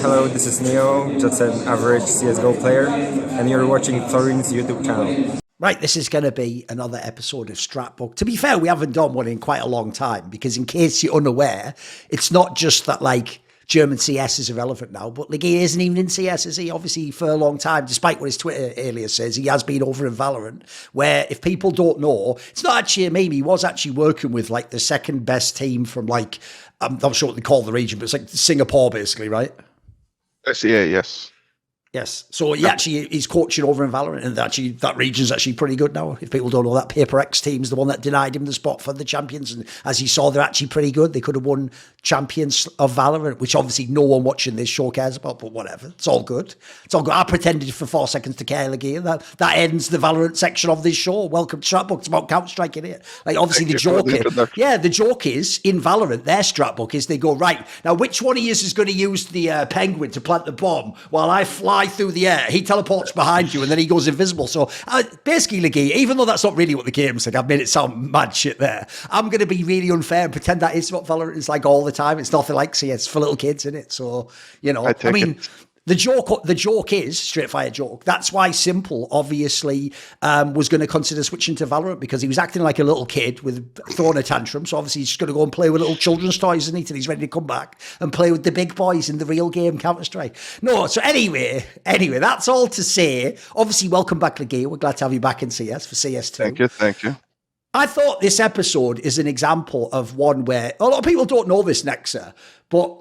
Hello, this is Neo, just an average CSGO player, and you're watching Thorin's YouTube channel. Right, this is going to be another episode of Stratbook. To be fair, we haven't done one in quite a long time because, in case you're unaware, it's not just that German CS is irrelevant now, but Ligia isn't even in CS, is he? Obviously, for a long time, despite what his Twitter alias says, he has been over in Valorant, where if people don't know, it's not actually a meme. He was actually working with the second best team from I'm not sure what they call the region, but it's like Singapore, basically, right? SEA, yes. Yes. So he's coaching over in Valorant, and that region's actually pretty good now. If people don't know, that Paper X team's the one that denied him the spot for the champions. And as you saw, they're actually pretty good. They could have won champions of Valorant, which obviously no one watching this show cares about, but whatever. It's all good. It's all good. I pretended for 4 seconds to care, Ligia. That ends the Valorant section of this show. Welcome to Stratbook. It's about Counter-Strike in it. Obviously the joke is in Valorant, their Stratbook is they go, right, now which one of you is going to use the penguin to plant the bomb while I fly through the air? He teleports behind you and then he goes invisible. So basically, Ligia, even though that's not really what the game's like, I've made it sound mad shit there. I'm going to be really unfair and pretend that is what Valorant is like all the time. It's nothing like CS for little kids, in it. So, the joke is straight fire joke. That's why Simple obviously was going to consider switching to Valorant, because he was acting like a little kid with throwing a tantrum. So obviously he's just going to go and play with little children's toys, isn't he? Till he's ready to come back and play with the big boys in the real game, Counter-Strike. No, so anyway, that's all to say. Obviously, welcome back, Ligia. We're glad to have you back in CS for CS2. Thank you. I thought this episode is an example of one where a lot of people don't know this, Nexa, but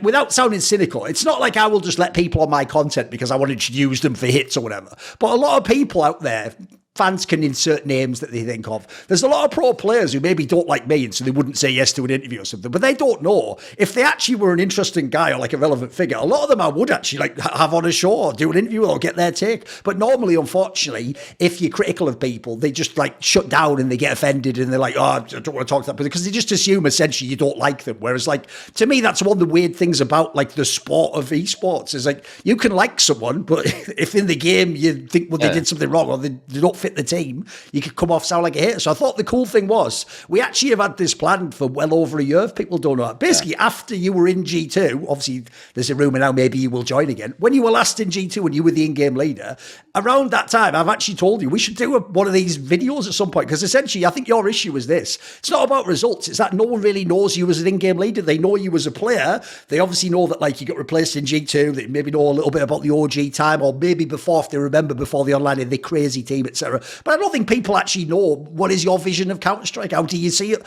without sounding cynical, it's not like I will just let people on my content because I wanted to use them for hits or whatever. But a lot of people out there, fans can insert names that they think of. There's a lot of pro players who maybe don't like me, and so they wouldn't say yes to an interview or something, but they don't know. If they actually were an interesting guy or a relevant figure, a lot of them I would actually have on a show or do an interview or get their take. But normally, unfortunately, if you're critical of people, they just shut down and they get offended and they're like, oh, I don't want to talk to that person, because they just assume essentially you don't like them. Whereas to me, that's one of the weird things about the sport of esports is you can like someone, but if in the game you think, they did something wrong or they don't fit the team, you could come off sound like a hater. So I thought the cool thing was we actually have had this planned for well over a year, if people don't know. Basically, after you were in G2, obviously there's a rumour now maybe you will join again. When you were last in G2 and you were the in-game leader, around that time I've actually told you we should do one of these videos at some point, because essentially I think your issue is this. It's not about results, it's that no one really knows you as an in-game leader. They know you as a player. They obviously know that you got replaced in G2. They maybe know a little bit about the OG time, or maybe before, if they remember before the online and the crazy team, etc. But I don't think people actually know what is your vision of Counter-Strike. How do you see it?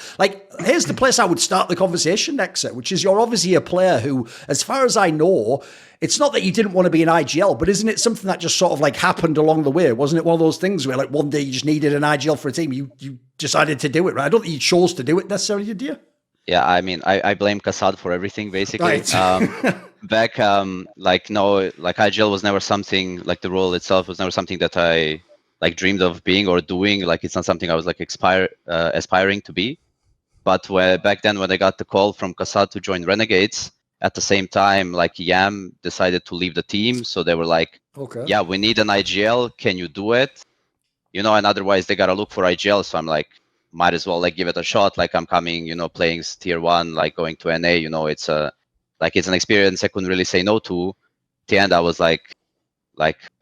Here's the place I would start the conversation, Nexa, which is you're obviously a player who, as far as I know, it's not that you didn't want to be an IGL, but isn't it something that just sort of happened along the way? Wasn't it one of those things where one day you just needed an IGL for a team, you decided to do it, right? I don't think you chose to do it necessarily, did you? Yeah, I mean, I blame Kassad for everything, basically. Right. Back, IGL was never something, the role itself was never something that I dreamed of being or doing. It's not something I was aspiring to be. But back then, when I got the call from Kassad to join Renegades, at the same time, Yam decided to leave the team. So they were like, okay, yeah, we need an IGL. Can you do it? And otherwise they got to look for IGL. So I'm like, might as well give it a shot. I'm coming, playing tier 1, going to NA, it's it's an experience I couldn't really say no to. At the end, I was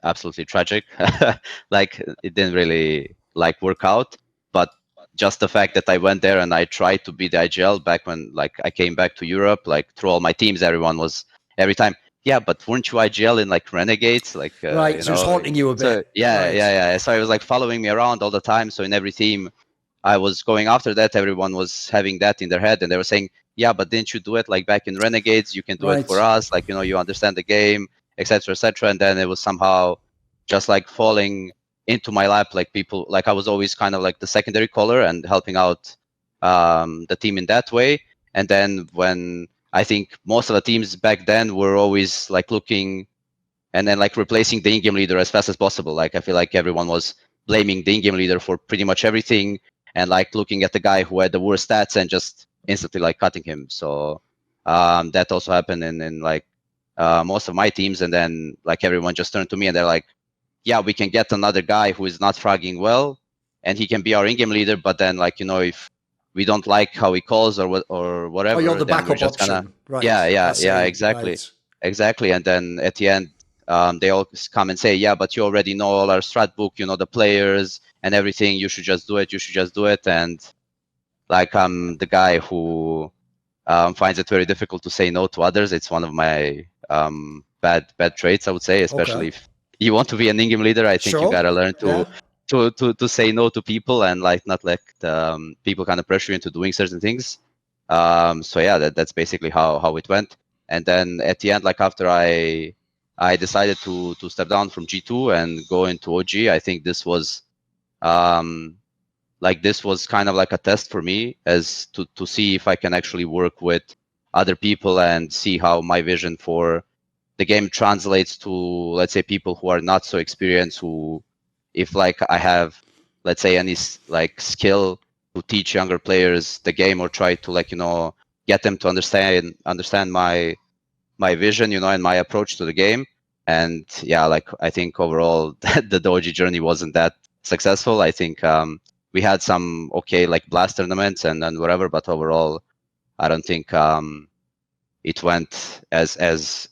absolutely tragic. It didn't really work out. But just the fact that I went there and I tried to be the IGL back when I came back to Europe, through all my teams, everyone was every time, yeah, but weren't you IGL in Renegades? Right, so it's haunting you a bit. So, yeah. So it was following me around all the time. So in every team I was going after that, everyone was having that in their head, and they were saying, yeah, but didn't you do it back in Renegades? You can do it for us, you understand the game, etc., etc. And then it was somehow just falling into my lap, people, I was always kind of the secondary caller and helping out the team in that way. And then when I think most of the teams back then were always looking and then replacing the in-game leader as fast as possible. I feel everyone was blaming the in-game leader for pretty much everything, and looking at the guy who had the worst stats and just instantly cutting him. So that also happened in most of my teams. And then everyone just turned to me and they're like, yeah, we can get another guy who is not fragging well and he can be our in-game leader. But then if we don't like how he calls or whatever, you're the then backup we're just option. Right. Yeah, exactly. Right. exactly. And then at the end, they all come and say, yeah, but you already know all our strat book, you know the players and everything. You should just do it. You should just do it. And like I'm the guy who finds it very difficult to say no to others. It's one of my bad traits, I would say, especially if you want to be an in-game leader. I think you gotta learn to say no to people and like not let people kind of pressure you into doing certain things. So yeah, that's basically how it went. And then at the end, like after I decided to step down from G2 and go into OG, I think this was this was kind of like a test for me as to see if I can actually work with other people and see how my vision for the game translates to, let's say, people who are not so experienced, who, if like I have, let's say, any like skill to teach younger players the game or try to like, get them to understand my vision, and my approach to the game. And yeah, like I think overall the Doji journey wasn't that successful. I think we had some like blast tournaments and whatever, but overall I don't think it went as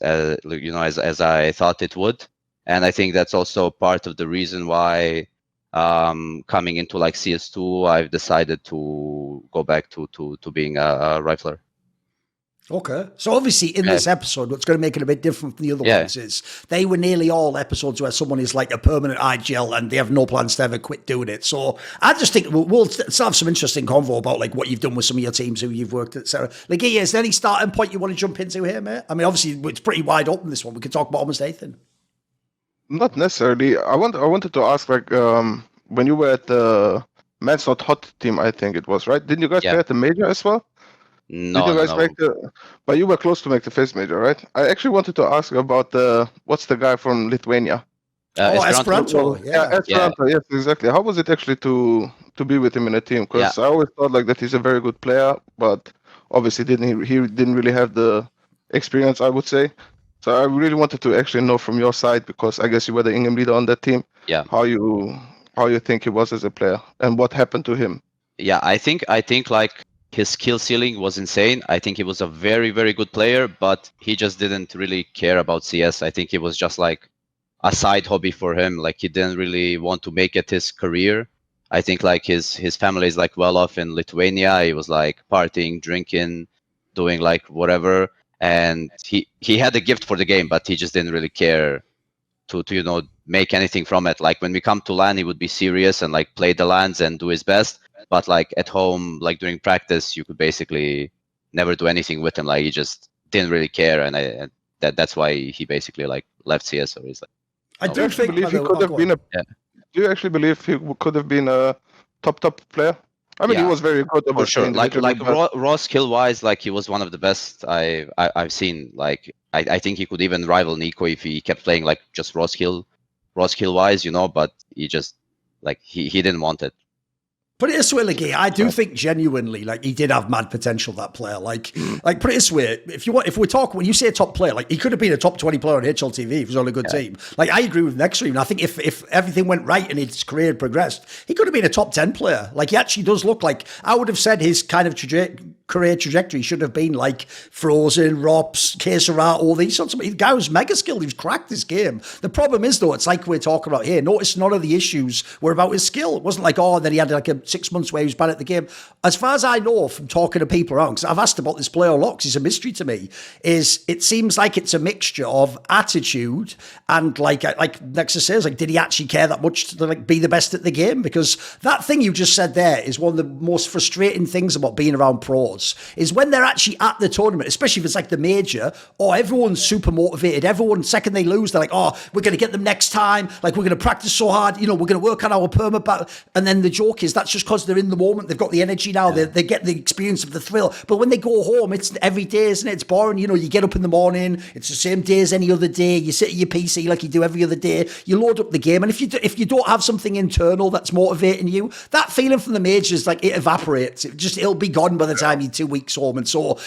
I thought it would. And I think that's also part of the reason why coming into like CS2 I've decided to go back to being a rifler. Okay. So obviously in this episode, what's going to make it a bit different from the other ones is they were nearly all episodes where someone is like a permanent IGL and they have no plans to ever quit doing it. So I just think we'll still have some interesting convo about like what you've done with some of your teams who you've worked at, Sarah. Like, is there any starting point you want to jump into here, mate? I mean, obviously it's pretty wide open, this one. We could talk about almost anything. Not necessarily. I wanted to ask, like, when you were at the Man's Not Hot team, I think it was, right? Didn't you guys play at the major as well? No, Did you guys make but you were close to make the FaZe major, right? I actually wanted to ask about what's the guy from Lithuania? Esperanto. Esperanto. Yes, exactly. How was it actually to be with him in a team? Because I always thought like that he's a very good player, but obviously he didn't really have the experience, I would say. So I really wanted to actually know from your side, because I guess you were the in-game leader on that team. Yeah. How you think he was as a player and what happened to him? Yeah, I think like his skill ceiling was insane. I think he was a very, very good player, but he just didn't really care about CS. I think it was just like a side hobby for him. Like he didn't really want to make it his career. I think like his family is like well off in Lithuania. He was like partying, drinking, doing like whatever. And he had a gift for the game, but he just didn't really care to make anything from it. Like when we come to LAN, he would be serious and like play the LANs and do his best. But like at home, like during practice, you could basically never do anything with him. Like he just didn't really care, and that's why he basically like left CS. So he's like, I do think believe he could have been a. Do you actually believe he could have been a top player? I mean, he was very good. For sure. Like raw skill wise, like he was one of the best I've seen. Like I think he could even rival Nico if he kept playing like just raw skill wise, But he just like he didn't want it. Put it this way, Liggy, I do think genuinely, like he did have mad potential. That player, like put it this way, if we talk, when you say top player, like he could have been a top 20 player on HLTV if he was on a good team. Like I agree with Nextream. I think if everything went right and his career had progressed, he could have been a top 10 player. Like he actually does look like, I would have said his kind of career trajectory should have been like Frozen, Rops, Kesera, all these sorts of. The guy was mega skilled. He's cracked this game. The problem is though, it's like we're talking about here. Notice none of the issues were about his skill. It wasn't like, then he had like a 6 months where he was bad at the game. As far as I know from talking to people around, because I've asked about this player a lot, because he's a mystery to me, is it seems like it's a mixture of attitude and like Nexus says, like, did he actually care that much to like be the best at the game? Because that thing you just said there is one of the most frustrating things about being around pros, is when they're actually at the tournament, especially if it's like the major, everyone's super motivated. Everyone, second they lose, they're like, we're going to get them next time. Like, we're going to practice so hard. We're going to work on our perma battle. And then the joke is that's just because they're in the moment. They've got the energy now. They get the experience of the thrill. But when they go home, it's every day, isn't it? It's boring. You get up in the morning. It's the same day as any other day. You sit at your PC like you do every other day. You load up the game. And if you don't have something internal that's motivating you, that feeling from the majors, like, it evaporates. It'll be gone by the time you're 2 weeks home. And so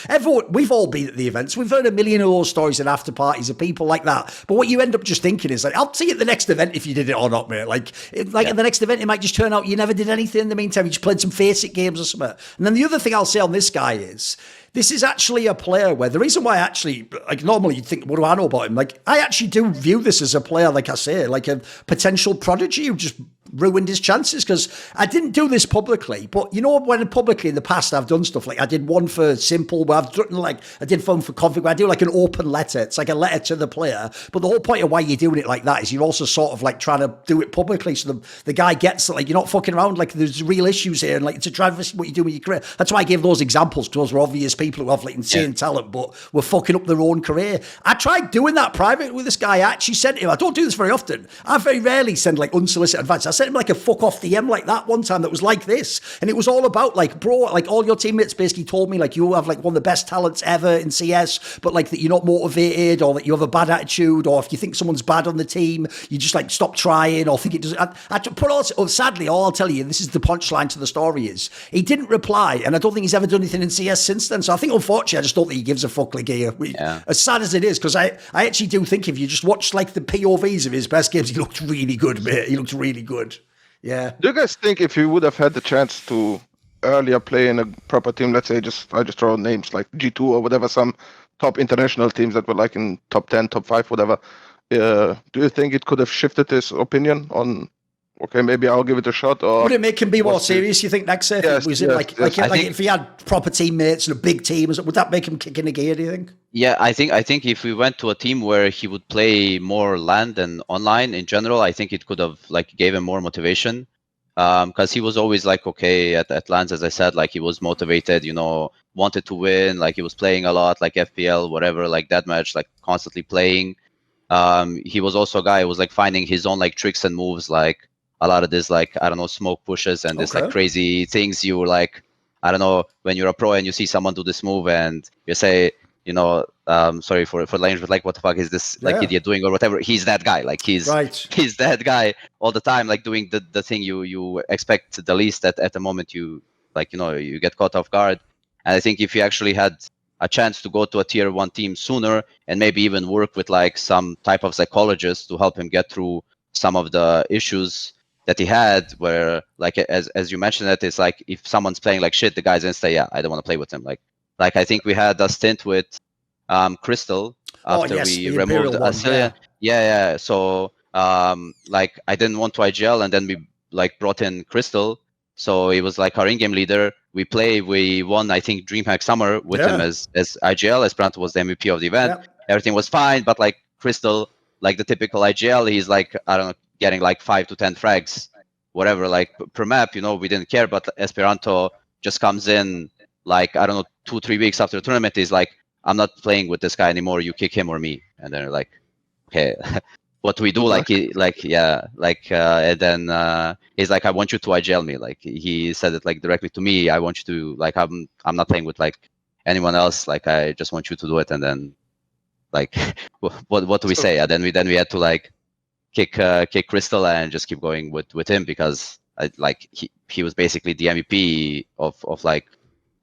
we've all been at the events. We've heard a million of those stories and after parties of people like that. But what you end up just thinking is like, I'll see you at the next event if you did it or not, mate. Like at the next event, it might just turn out you never did anything in the meantime. You just played some Faceit games or something. And then the other thing I'll say on this guy is, this is actually a player where the reason why I actually, like, normally you'd think, what do I know about him? Like, I actually do view this as a player, like I say, like a potential prodigy who just ruined his chances, because I didn't do this publicly, but you know, when publicly in the past I've done stuff like I did one for Simple, where I've done like, I did one for Config, where I do like an open letter. It's like a letter to the player, but the whole point of why you're doing it like that is you're also sort of like trying to do it publicly, so the guy gets that, like, you're not fucking around, like there's real issues here, and like to try what you do with your career. That's why I gave those examples, because those were obvious people who have like insane talent, but were fucking up their own career. I tried doing that private with this guy. I actually sent him, I don't do this very often, I very rarely send like unsolicited advice. I sent him like a fuck off DM like that one time that was like this, and it was all about like, bro, like all your teammates basically told me like you have like one of the best talents ever in CS, but like that you're not motivated, or that you have a bad attitude, or if you think someone's bad on the team, you just like stop trying, or think it doesn't. I put all, sadly, all I'll tell you, this is the punchline to the story, is he didn't reply, and I don't think he's ever done anything in CS since then. So I think, unfortunately, I just don't think he gives a fuck, like, as sad as it is, because I actually do think if you just watch like the POVs of his best games, he looked really good, mate. He looked really good. Yeah. Do you guys think if you would have had the chance to earlier play in a proper team, let's say I just throw names like G2 or whatever, some top international teams that were like in top 10, top 5, whatever, do you think it could have shifted his opinion on, okay, maybe I'll give it a shot? Or would it make him be more serious, you think, next year? Yes, was it like if he had proper teammates and a big team, would that make him kick in a gear, do you think? Yeah, I think if we went to a team where he would play more LAN than online in general, I think it could have like gave him more motivation. Because he was always like, okay, at LANs, as I said, like he was motivated, you know, wanted to win, like he was playing a lot, like FPL, whatever, like that match, like constantly playing. He was also a guy who was like finding his own like tricks and moves, like a lot of this, like, I don't know, smoke pushes and this like crazy things. You like, I don't know, when you're a pro and you see someone do this move and you say, you know, sorry for the language, but like, what the fuck is this like idiot doing or whatever? He's that guy. Like he's that guy all the time, like doing the thing you expect the least at the moment you like, you know, you get caught off guard. And I think if you actually had a chance to go to a tier 1 team sooner and maybe even work with like some type of psychologist to help him get through some of the issues that he had, where like as you mentioned that, it's like if someone's playing like shit, the guys then say, yeah, I don't want to play with him. Like I think we had a stint with Crystal after we removed Acilia. Yeah. So like I didn't want to IGL, and then we like brought in Crystal. So he was like our in-game leader. We won, I think, DreamHack Summer with him as IGL. Esperanto was the MVP of the event. Everything was fine, but like Crystal, like the typical IGL, he's like, I don't know, getting like 5 to 10 frags, whatever, like per map, you know, we didn't care. But Esperanto just comes in like, I don't know, 2-3 weeks after the tournament, is like, I'm not playing with this guy anymore, you kick him or me. And they're like, okay, what do we do? And then he's like, I want you to IGL me. Like he said it like directly to me, I want you to, like, I'm not playing with like anyone else, like I just want you to do it. And then like what do we say? And then we had to like kick Crystal and just keep going with him, because he was basically the MVP of like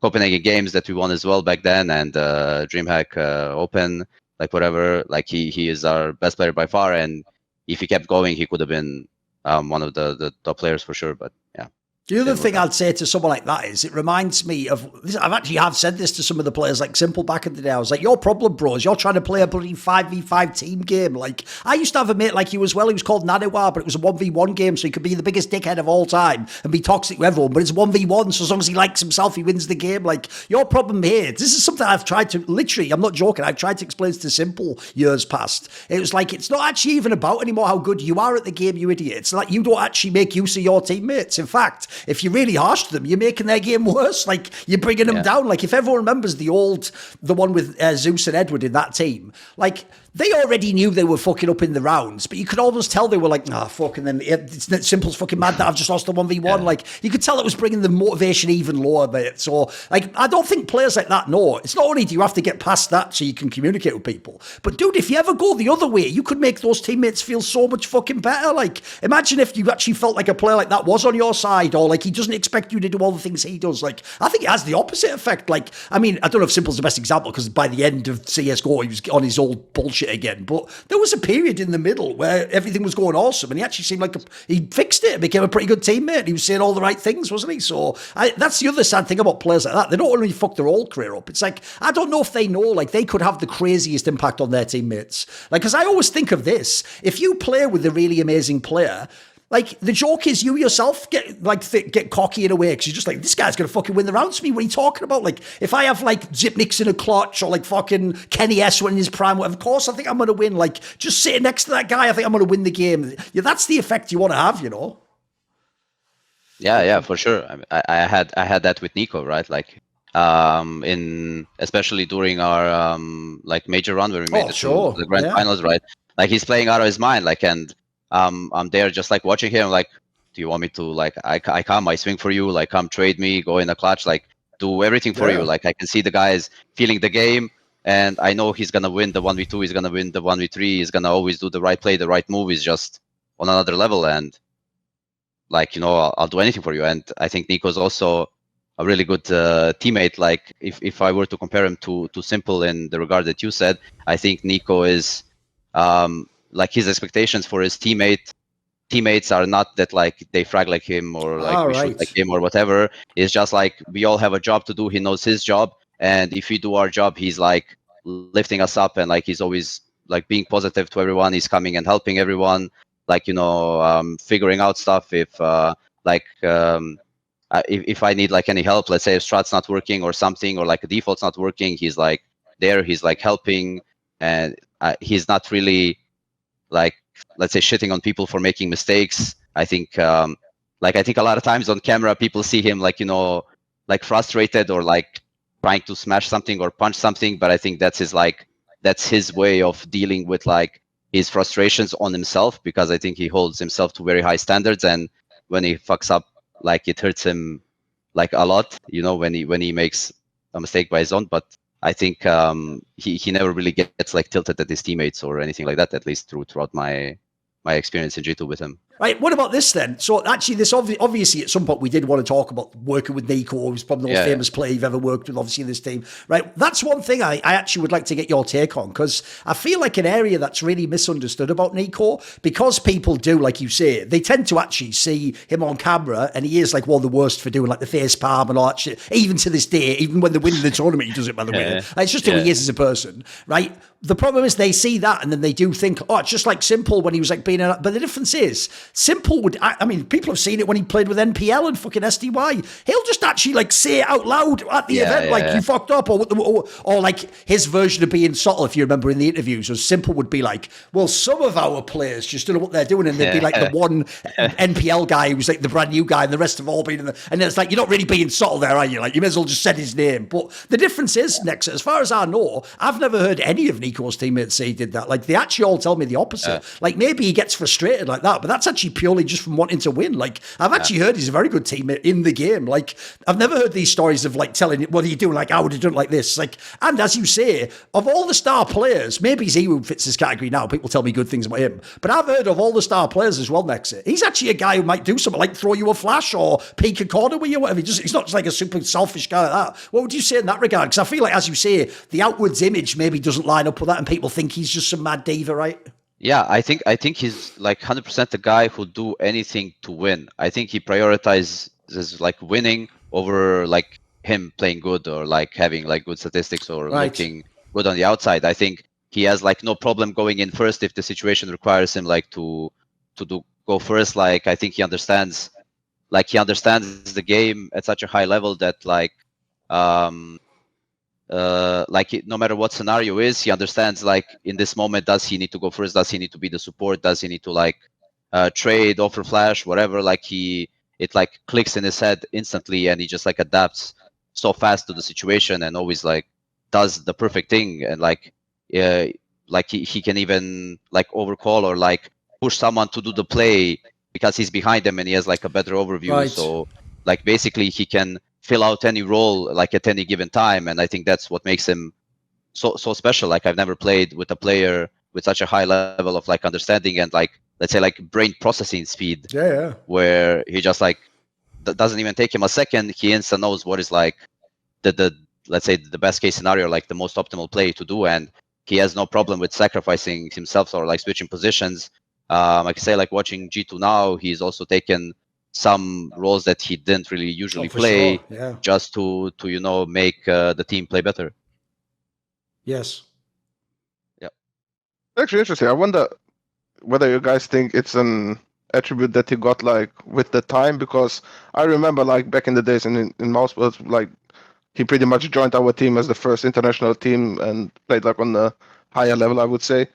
Copenhagen Games that we won as well back then, and DreamHack Open, like whatever. Like he is our best player by far, and if he kept going, he could have been one of the top players for sure. But yeah. The other thing I'd say to someone like that is it reminds me of this. I've said this to some of the players like Simple back in the day. I was like, your problem, bro, is you're trying to play a bloody 5v5 team game. Like, I used to have a mate like you as well. He was called Naniwa, but it was a 1v1 game, so he could be the biggest dickhead of all time and be toxic with everyone. But it's 1v1, so as long as he likes himself, he wins the game. Like, your problem here, this is something I've tried to, literally, I'm not joking, I've tried to explain to Simple years past. It was like, it's not actually even about anymore how good you are at the game, you idiot. It's like you don't actually make use of your teammates. In fact, if you're really harsh to them, you're making their game worse. Like, you're bringing them down. Like, if everyone remembers the one with Zeus and Edward in that team, like, they already knew they were fucking up in the rounds, but you could almost tell they were like, nah, fuck, and then it's Simple's fucking mad that I've just lost the 1v1. Yeah. Like, you could tell it was bringing the motivation even lower, mate. So, like, I don't think players like that know. It's not only do you have to get past that so you can communicate with people, but dude, if you ever go the other way, you could make those teammates feel so much fucking better. Like, imagine if you actually felt like a player like that was on your side all or like he doesn't expect you to do all the things he does. Like I think it has the opposite effect. Like I mean, I don't know if Simple's the best example because by the end of CS:GO he was on his old bullshit again. But there was a period in the middle where everything was going awesome, and he actually seemed like he fixed it, became a pretty good teammate. He was saying all the right things, wasn't he? So that's the other sad thing about players like that. They don't only fuck their whole career up. It's like I don't know if they know like they could have the craziest impact on their teammates. Like because I always think of this: if you play with a really amazing player. Like, the joke is you yourself get cocky in a way because you're just like, this guy's going to fucking win the rounds for me. What are you talking about? Like, if I have, like, Zipnix in a clutch or, like, fucking Kenny S in his prime, of course I think I'm going to win. Like, just sitting next to that guy, I think I'm going to win the game. Yeah, that's the effect you want to have, you know? Yeah, for sure. I had that with Nico, right? Like, especially during our, like, major run where we made it to the grand finals, right? Like, he's playing out of his mind, like, and I'm there just like watching him, like, do you want me to, like, I swing for you, like, come trade me, go in a clutch, like, do everything for you. Like, I can see the guys feeling the game, and I know he's gonna win the 1v2, he's gonna win the 1v3, he's gonna always do the right play, the right move. Is just on another level, and like, you know, I'll do anything for you. And I think Nico's also a really good teammate. Like, if I were to compare him to Simple in the regard that you said, I think Nico is like his expectations for his teammates are not that like they frag like him or like we shoot like him or whatever. It's just like we all have a job to do. He knows his job, and if we do our job, he's like lifting us up, and like he's always like being positive to everyone. He's coming and helping everyone, like, you know, figuring out stuff. If if I need like any help, let's say if strat's not working or something, or like a default's not working, he's like there, he's like helping, and he's not really like, let's say, shitting on people for making mistakes. I think like I think a lot of times on camera people see him like, you know, like frustrated or like trying to smash something or punch something, but I think that's his way of dealing with like his frustrations on himself, because I think he holds himself to very high standards, and when he fucks up, like it hurts him like a lot, you know, when he makes a mistake by his own. But I think he never really gets like tilted at his teammates or anything like that, at least throughout my experience in G2 with him. Right, what about this then? So actually, this obviously at some point we did want to talk about working with Nico, who's probably the most famous player you've ever worked with, obviously, in this team. Right, that's one thing I actually would like to get your take on, because I feel like an area that's really misunderstood about Nico, because people do, like you say, they tend to actually see him on camera, and he is like one of the worst for doing like the face palm and all that shit. Even to this day, even when they're winning the tournament, he does it, by the way. Like, it's just who he is as a person, right? The problem is they see that and then they do think, oh, it's just like Simple when he was like being but the difference is Simple would, I mean, people have seen it when he played with NPL and fucking SDY. He'll just actually like say it out loud at the event, like you fucked up, or like his version of being subtle, if you remember in the interviews, or Simple would be like, well, some of our players just don't know what they're doing, and they'd be like the one NPL guy who was like the brand new guy, and the rest have all been and it's like, you're not really being subtle there, are you? Like, you may as well just said his name. But the difference is, Nexa, as far as I know, I've never heard any of Nico's teammates say he did that. Like, they actually all tell me the opposite. Like, maybe he gets frustrated like that, but that's actually purely just from wanting to win. Like, I've actually heard he's a very good teammate in the game. Like, I've never heard these stories of like telling, what are you doing? Like, I would have done it like this. Like, and as you say, of all the star players, maybe Z who fits this category now. People tell me good things about him, but I've heard of all the star players as well, Nexa. He's actually a guy who might do something like throw you a flash or peek a corner with you, whatever. He's not just like a super selfish guy like that. What would you say in that regard? Because I feel like, as you say, the outwards image maybe doesn't line up with that, and people think he's just some mad diva, right? Yeah, I think he's like 100% the guy who'd do anything to win. I think he prioritizes like winning over like him playing good or like having like good statistics or looking good on the outside. I think he has like no problem going in first if the situation requires him like to go first. Like, I think he understands the game at such a high level that like no matter what scenario is, he understands like in this moment, does he need to go first? Does he need to be the support? Does he need to like trade, offer flash, whatever? Like, it like clicks in his head instantly, and he just like adapts so fast to the situation and always like does the perfect thing. And like he can even like overcall or like push someone to do the play because he's behind them and he has like a better overview. So like basically he can fill out any role like at any given time, and I think that's what makes him so special. Like, I've never played with a player with such a high level of like understanding and like, let's say, like brain processing speed, where he just like doesn't even take him a second. He instant knows what is like the let's say the best case scenario, like the most optimal play to do, and he has no problem with sacrificing himself or like switching positions. I can say like watching G2 now, he's also taken some roles that he didn't really usually play, just to make the team play better. Yes. Yeah. Actually, interesting. I wonder whether you guys think it's an attribute that he got like with the time, because I remember like back in the days in Mousesports, like he pretty much joined our team as the first international team and played like on the higher level, I would say.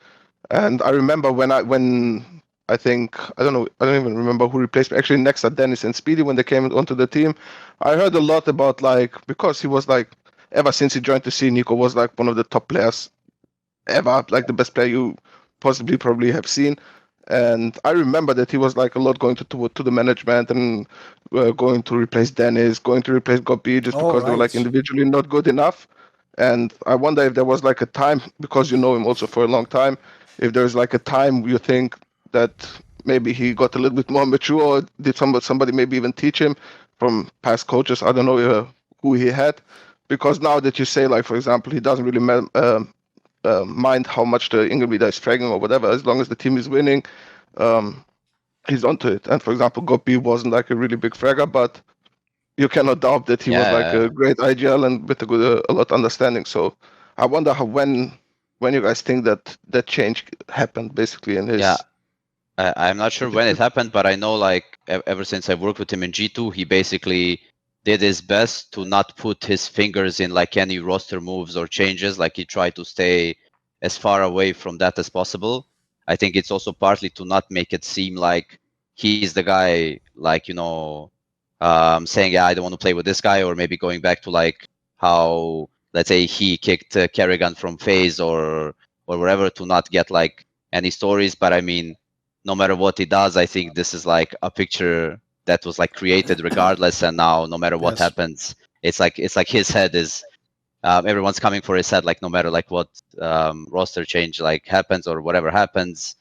And I remember when I think, I don't even remember who replaced me. Actually, Nexa, Dennis, and Speedy, when they came onto the team, I heard a lot about like, because he was like, ever since he joined the scene, Nico was like one of the top players ever, like the best player you probably have seen. And I remember that he was like a lot going to the management and going to replace Dennis, going to replace Gopi, just because they were like individually not good enough. And I wonder if there was like a time, because you know him also for a long time, if there's like a time you think that maybe he got a little bit more mature, or did somebody maybe even teach him from past coaches? I don't know who he had, because now that you say, like, for example, he doesn't really mind how much the England leader is fragging or whatever, as long as the team is winning, he's onto it. And for example, Gopi wasn't like a really big fragger, but you cannot doubt that he was like a great IGL and with a lot of understanding. So I wonder how when you guys think that change happened basically in his. Yeah, I'm not sure when it happened, but I know like ever since I worked with him in G2, he basically did his best to not put his fingers in like any roster moves or changes. Like he tried to stay as far away from that as possible. I think it's also partly to not make it seem like he's the guy, like, saying, yeah, I don't want to play with this guy, or maybe going back to like how, let's say, he kicked Kerrigan from FaZe or wherever, to not get like any stories. But I mean, no matter what he does, I think this is like a picture that was like created regardless, and now no matter what happens, it's like his head is everyone's coming for his head, like no matter like what roster change like happens or whatever happens,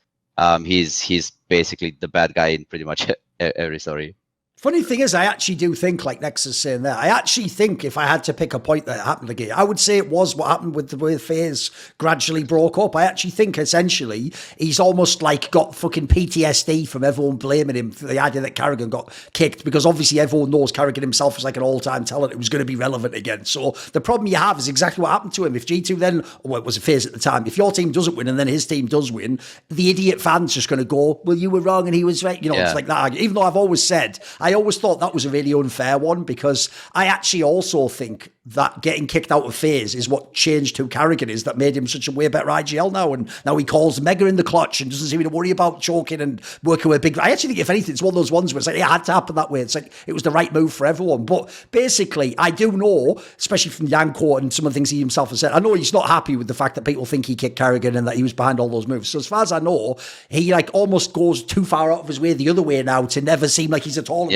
he's basically the bad guy in pretty much every story. Funny thing is, I actually do think, like Nexus saying there, I actually think if I had to pick a point that happened again, I would say it was what happened with the way FaZe gradually broke up. I actually think essentially he's almost like got fucking PTSD from everyone blaming him for the idea that Carrigan got kicked, because obviously everyone knows Carrigan himself is like an all-time talent. It was going to be relevant again. So the problem you have is exactly what happened to him. If G2 then, well, it was a FaZe at the time, if your team doesn't win and then his team does win, the idiot fan's just going to go, well, you were wrong and he was right. It's like that. Even though I've always said, I always thought that was a really unfair one, because I actually also think that getting kicked out of FaZe is what changed who Carrigan is, that made him such a way better IGL now. And now he calls Mega in the clutch and doesn't seem to worry about choking and working with big. I actually think, if anything, it's one of those ones where it's like it had to happen that way. It's like it was the right move for everyone. But basically, I do know, especially from Yanko and some of the things he himself has said, I know he's not happy with the fact that people think he kicked Carrigan and that he was behind all those moves. So as far as I know, he like almost goes too far out of his way the other way now to never seem like he's at all.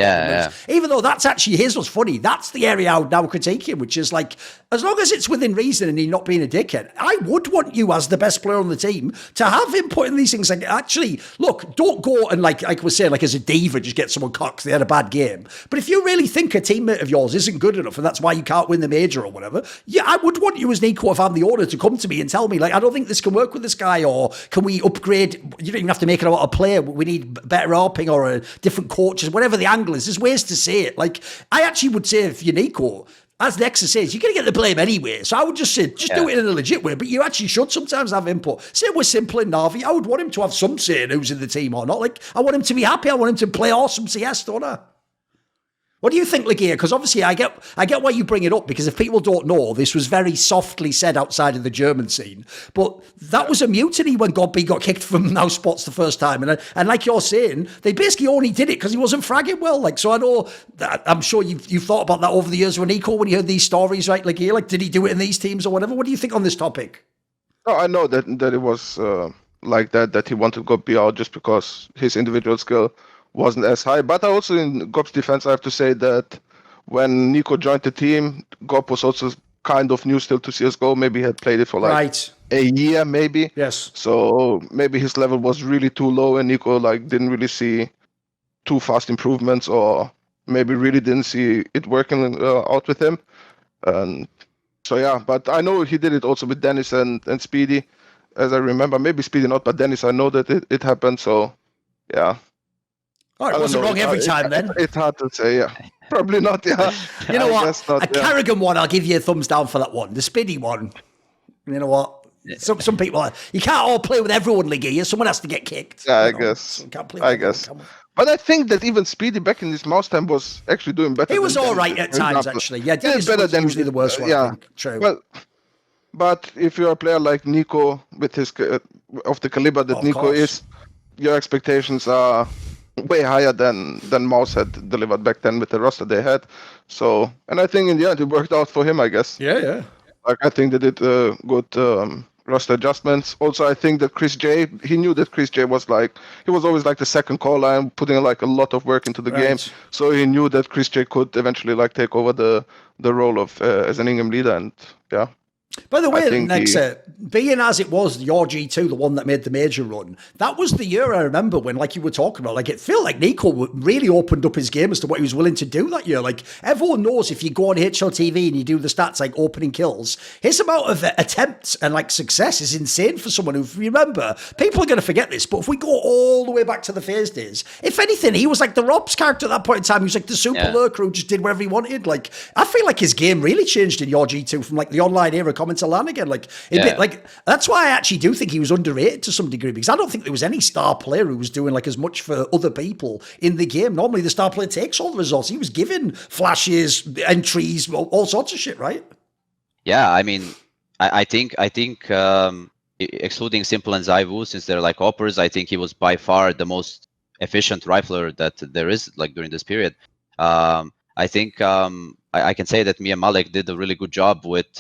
Even though that's actually, here's what's funny, that's the area I would now critique him, which is like, as long as it's within reason and he's not being a dickhead, I would want you as the best player on the team to have input in these things. Like, actually, look, don't go and like I was saying, like as a diva, just get someone cocked, they had a bad game. But if you really think a teammate of yours isn't good enough and that's why you can't win the major or whatever, yeah, I would want you as Nico, if I'm the owner, to come to me and tell me, like, I don't think this can work with this guy, or can we upgrade? You don't even have to make it about a player. We need better ARPing or a different coaches, whatever the angle is. There's ways to say it. Like, I actually would say, if you're Nico, as Nexus says, you're going to get the blame anyway. So I would just say, do it in a legit way. But you actually should sometimes have input. Same with Simple and Na'Vi. I would want him to have some say in who's in the team or not. Like, I want him to be happy. I want him to play awesome CS, don't I? What do you think, Lagia? Because obviously I get why you bring it up, because if people don't know, this was very softly said outside of the German scene. But that was a mutiny when Godby got kicked from Now Spots the first time. And like you're saying, they basically only did it because he wasn't fragging well. Like, so I know that, I'm sure you've thought about that over the years with Nico when you heard these stories, right? Lagia, like, did he do it in these teams or whatever? What do you think on this topic? Oh, I know that it was like that he wanted Godby out just because his individual skill wasn't as high. But I also, in Gob's defense, I have to say that when Nico joined the team, Gob was also kind of new still to CSGO. Maybe he had played it for like a year, maybe. Yes. So maybe his level was really too low and Nico like didn't really see too fast improvements or maybe really didn't see it working out with him. And so yeah, but I know he did it also with Dennis and Speedy, as I remember. Maybe Speedy not, but Dennis, I know that it happened. So yeah. Oh, it wasn't wrong every time then. It's hard to say, yeah. Probably not, yeah. You know what? A Carrigan one, I'll give you a thumbs down for that one. The Speedy one, you know what? Some people, you can't all play with everyone, Ligia. Someone has to get kicked. Yeah, I guess. But I think that even Speedy back in his mouse time was actually doing better. He was all right at times, actually. Yeah, Dennis was usually the worst one, I think. True. Well, but if you're a player like Nico, with his of the caliber that Nico is, your expectations are way higher than Mouse had delivered back then with the roster they had. So, and I think in the end it worked out for him, I guess. Yeah. Like, I think they did good roster adjustments. Also, I think that Chris J, he knew that Chris J was he was always like the second call line, putting like a lot of work into the game. So he knew that Chris J could eventually like take over the role of as an Ingham leader, and yeah. By the way, Nexa, being as it was your G2, the one that made the major run, that was the year I remember when, like you were talking about, like it felt like Nico really opened up his game as to what he was willing to do that year. Like everyone knows if you go on HLTV and you do the stats like opening kills, his amount of attempts and like success is insane for someone who, remember, people are going to forget this, but if we go all the way back to the FaZe days, if anything, he was like the Rob's character at that point in time. He was like the super lurker who just did whatever he wanted. Like I feel like his game really changed in your G2 from like the online era coming to LAN again. Like that's why I actually do think he was underrated to some degree, because I don't think there was any star player who was doing like as much for other people in the game. Normally the star player takes all the results. He was giving flashes, entries, all sorts of shit, right? Yeah, I mean, I think excluding Simple and Zaivu, since they're like oppers, I think he was by far the most efficient rifler that there is like during this period. I think I can say that me and Malik did a really good job with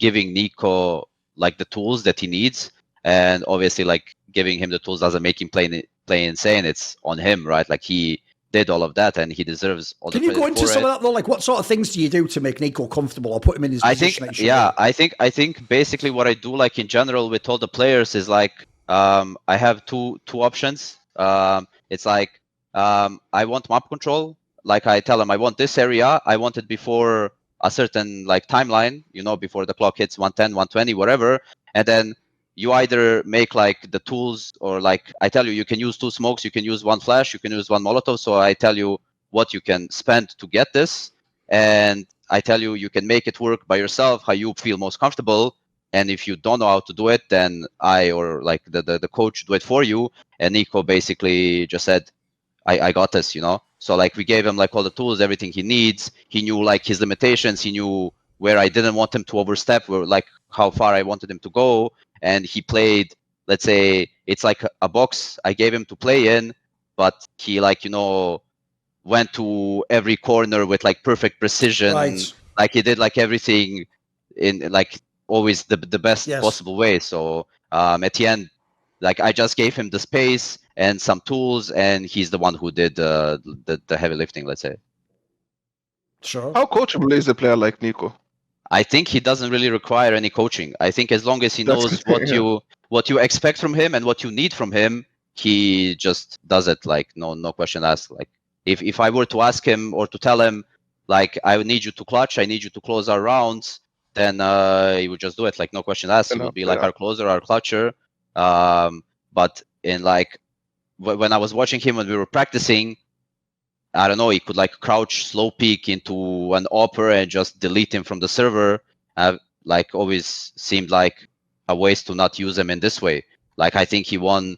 giving Nico like the tools that he needs, and obviously like giving him the tools doesn't make him play insane. It's on him, right? Like he did all of that, and he deserves all the credit. Can you go into some of that though? Like, what sort of things do you do to make Nico comfortable or put him in his position? I think basically what I do, like in general with all the players, is like I have two options. It's like I want map control. Like I tell them I want this area. I want it before a certain like timeline, before the clock hits 110, 120, whatever. And then you either make like the tools, or like I tell you can use 2 smokes, you can use 1 flash, you can use 1 Molotov. So I tell you what you can spend to get this, and I tell you can make it work by yourself, how you feel most comfortable. And if you don't know how to do it, then I or like the coach do it for you. And Nico basically just said, I got this, So like we gave him like all the tools, everything he needs. He knew like his limitations. He knew where I didn't want him to overstep, where like how far I wanted him to go. And he played, let's say it's like a box I gave him to play in, but he like, went to every corner with like perfect precision. Right. Like he did like everything in like always the best possible way. So at the end, like I just gave him the space and some tools, and he's the one who did the heavy lifting, let's say. Sure. How coachable is a player like Nico? I think he doesn't really require any coaching. I think as long as he knows what you expect from him and what you need from him, he just does it. Like no question asked. Like if I were to ask him or to tell him, like I need you to clutch, I need you to close our rounds, then he would just do it. Like no question asked. He would be like our closer, our clutcher. But in like when I was watching him when we were practicing, I don't know, he could like crouch slow peek into an opera and just delete him from the server. Like always seemed like a waste to not use him in this way. Like I think he won,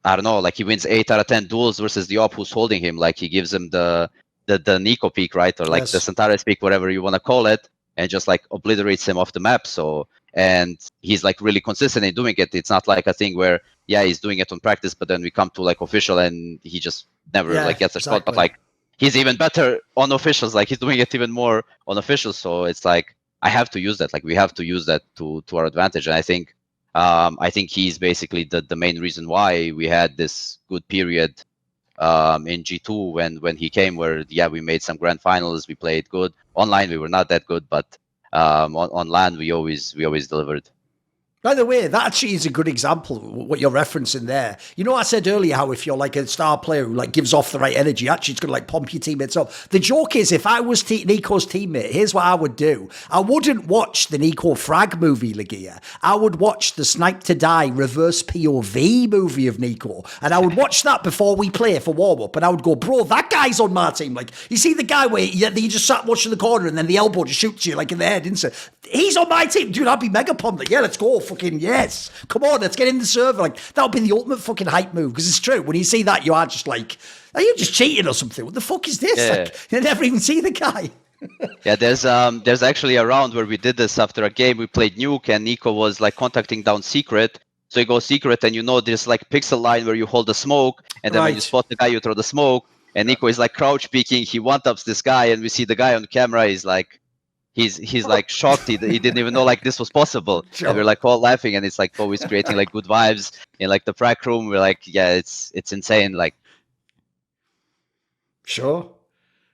I don't know, like he wins 8 out of 10 duels versus the op who's holding him. Like he gives him the Nico peak, right? Or like the Centaurus peak, whatever you want to call it, and just like obliterates him off the map. So, and he's like really consistent in doing it. It's not like a thing where, he's doing it on practice, but then we come to like official and he just never like gets a shot. But like he's even better on officials. Like he's doing it even more on officials. So it's like I have to use that. Like we have to use that to our advantage. And I think he's basically the main reason why we had this good period in G2 when he came, where we made some grand finals, we played good. Online we were not that good, but on LAN we always delivered. By the way, that actually is a good example of what you're referencing there. You know, I said earlier how if you're like a star player who like gives off the right energy, actually it's going to like pump your teammates up. The joke is, if I was Nico's teammate, here's what I would do. I wouldn't watch the Nico Frag movie, Lagia. I would watch the Snipe to Die reverse POV movie of Nico. And I would watch that before we play for warm-up. And I would go, bro, that guy's on my team. Like, you see the guy where you just sat watching the corner and then the elbow just shoots you like in the head, isn't it? He's on my team. Dude, I'd be mega pumped. Like, yeah, let's go. Fucking yes. Come on, let's get in the server. Like, that would be the ultimate fucking hype move. Because it's true. When you see that, you are just like, are you just cheating or something? What the fuck is this? Yeah. Like, you never even see the guy. Yeah, there's actually a round where we did this after a game. We played Nuke and Nico was like contacting down secret. So you go secret and there's like pixel line where you hold the smoke. And then when you spot the guy, you throw the smoke. And Nico is like crouch peeking. He one-taps this guy and we see the guy on camera. He's like, he's like shocked. He didn't even know like this was possible. Sure. And we're like all laughing, and it's like always creating like good vibes in like the prac room. We're like, yeah, it's insane. Like, sure.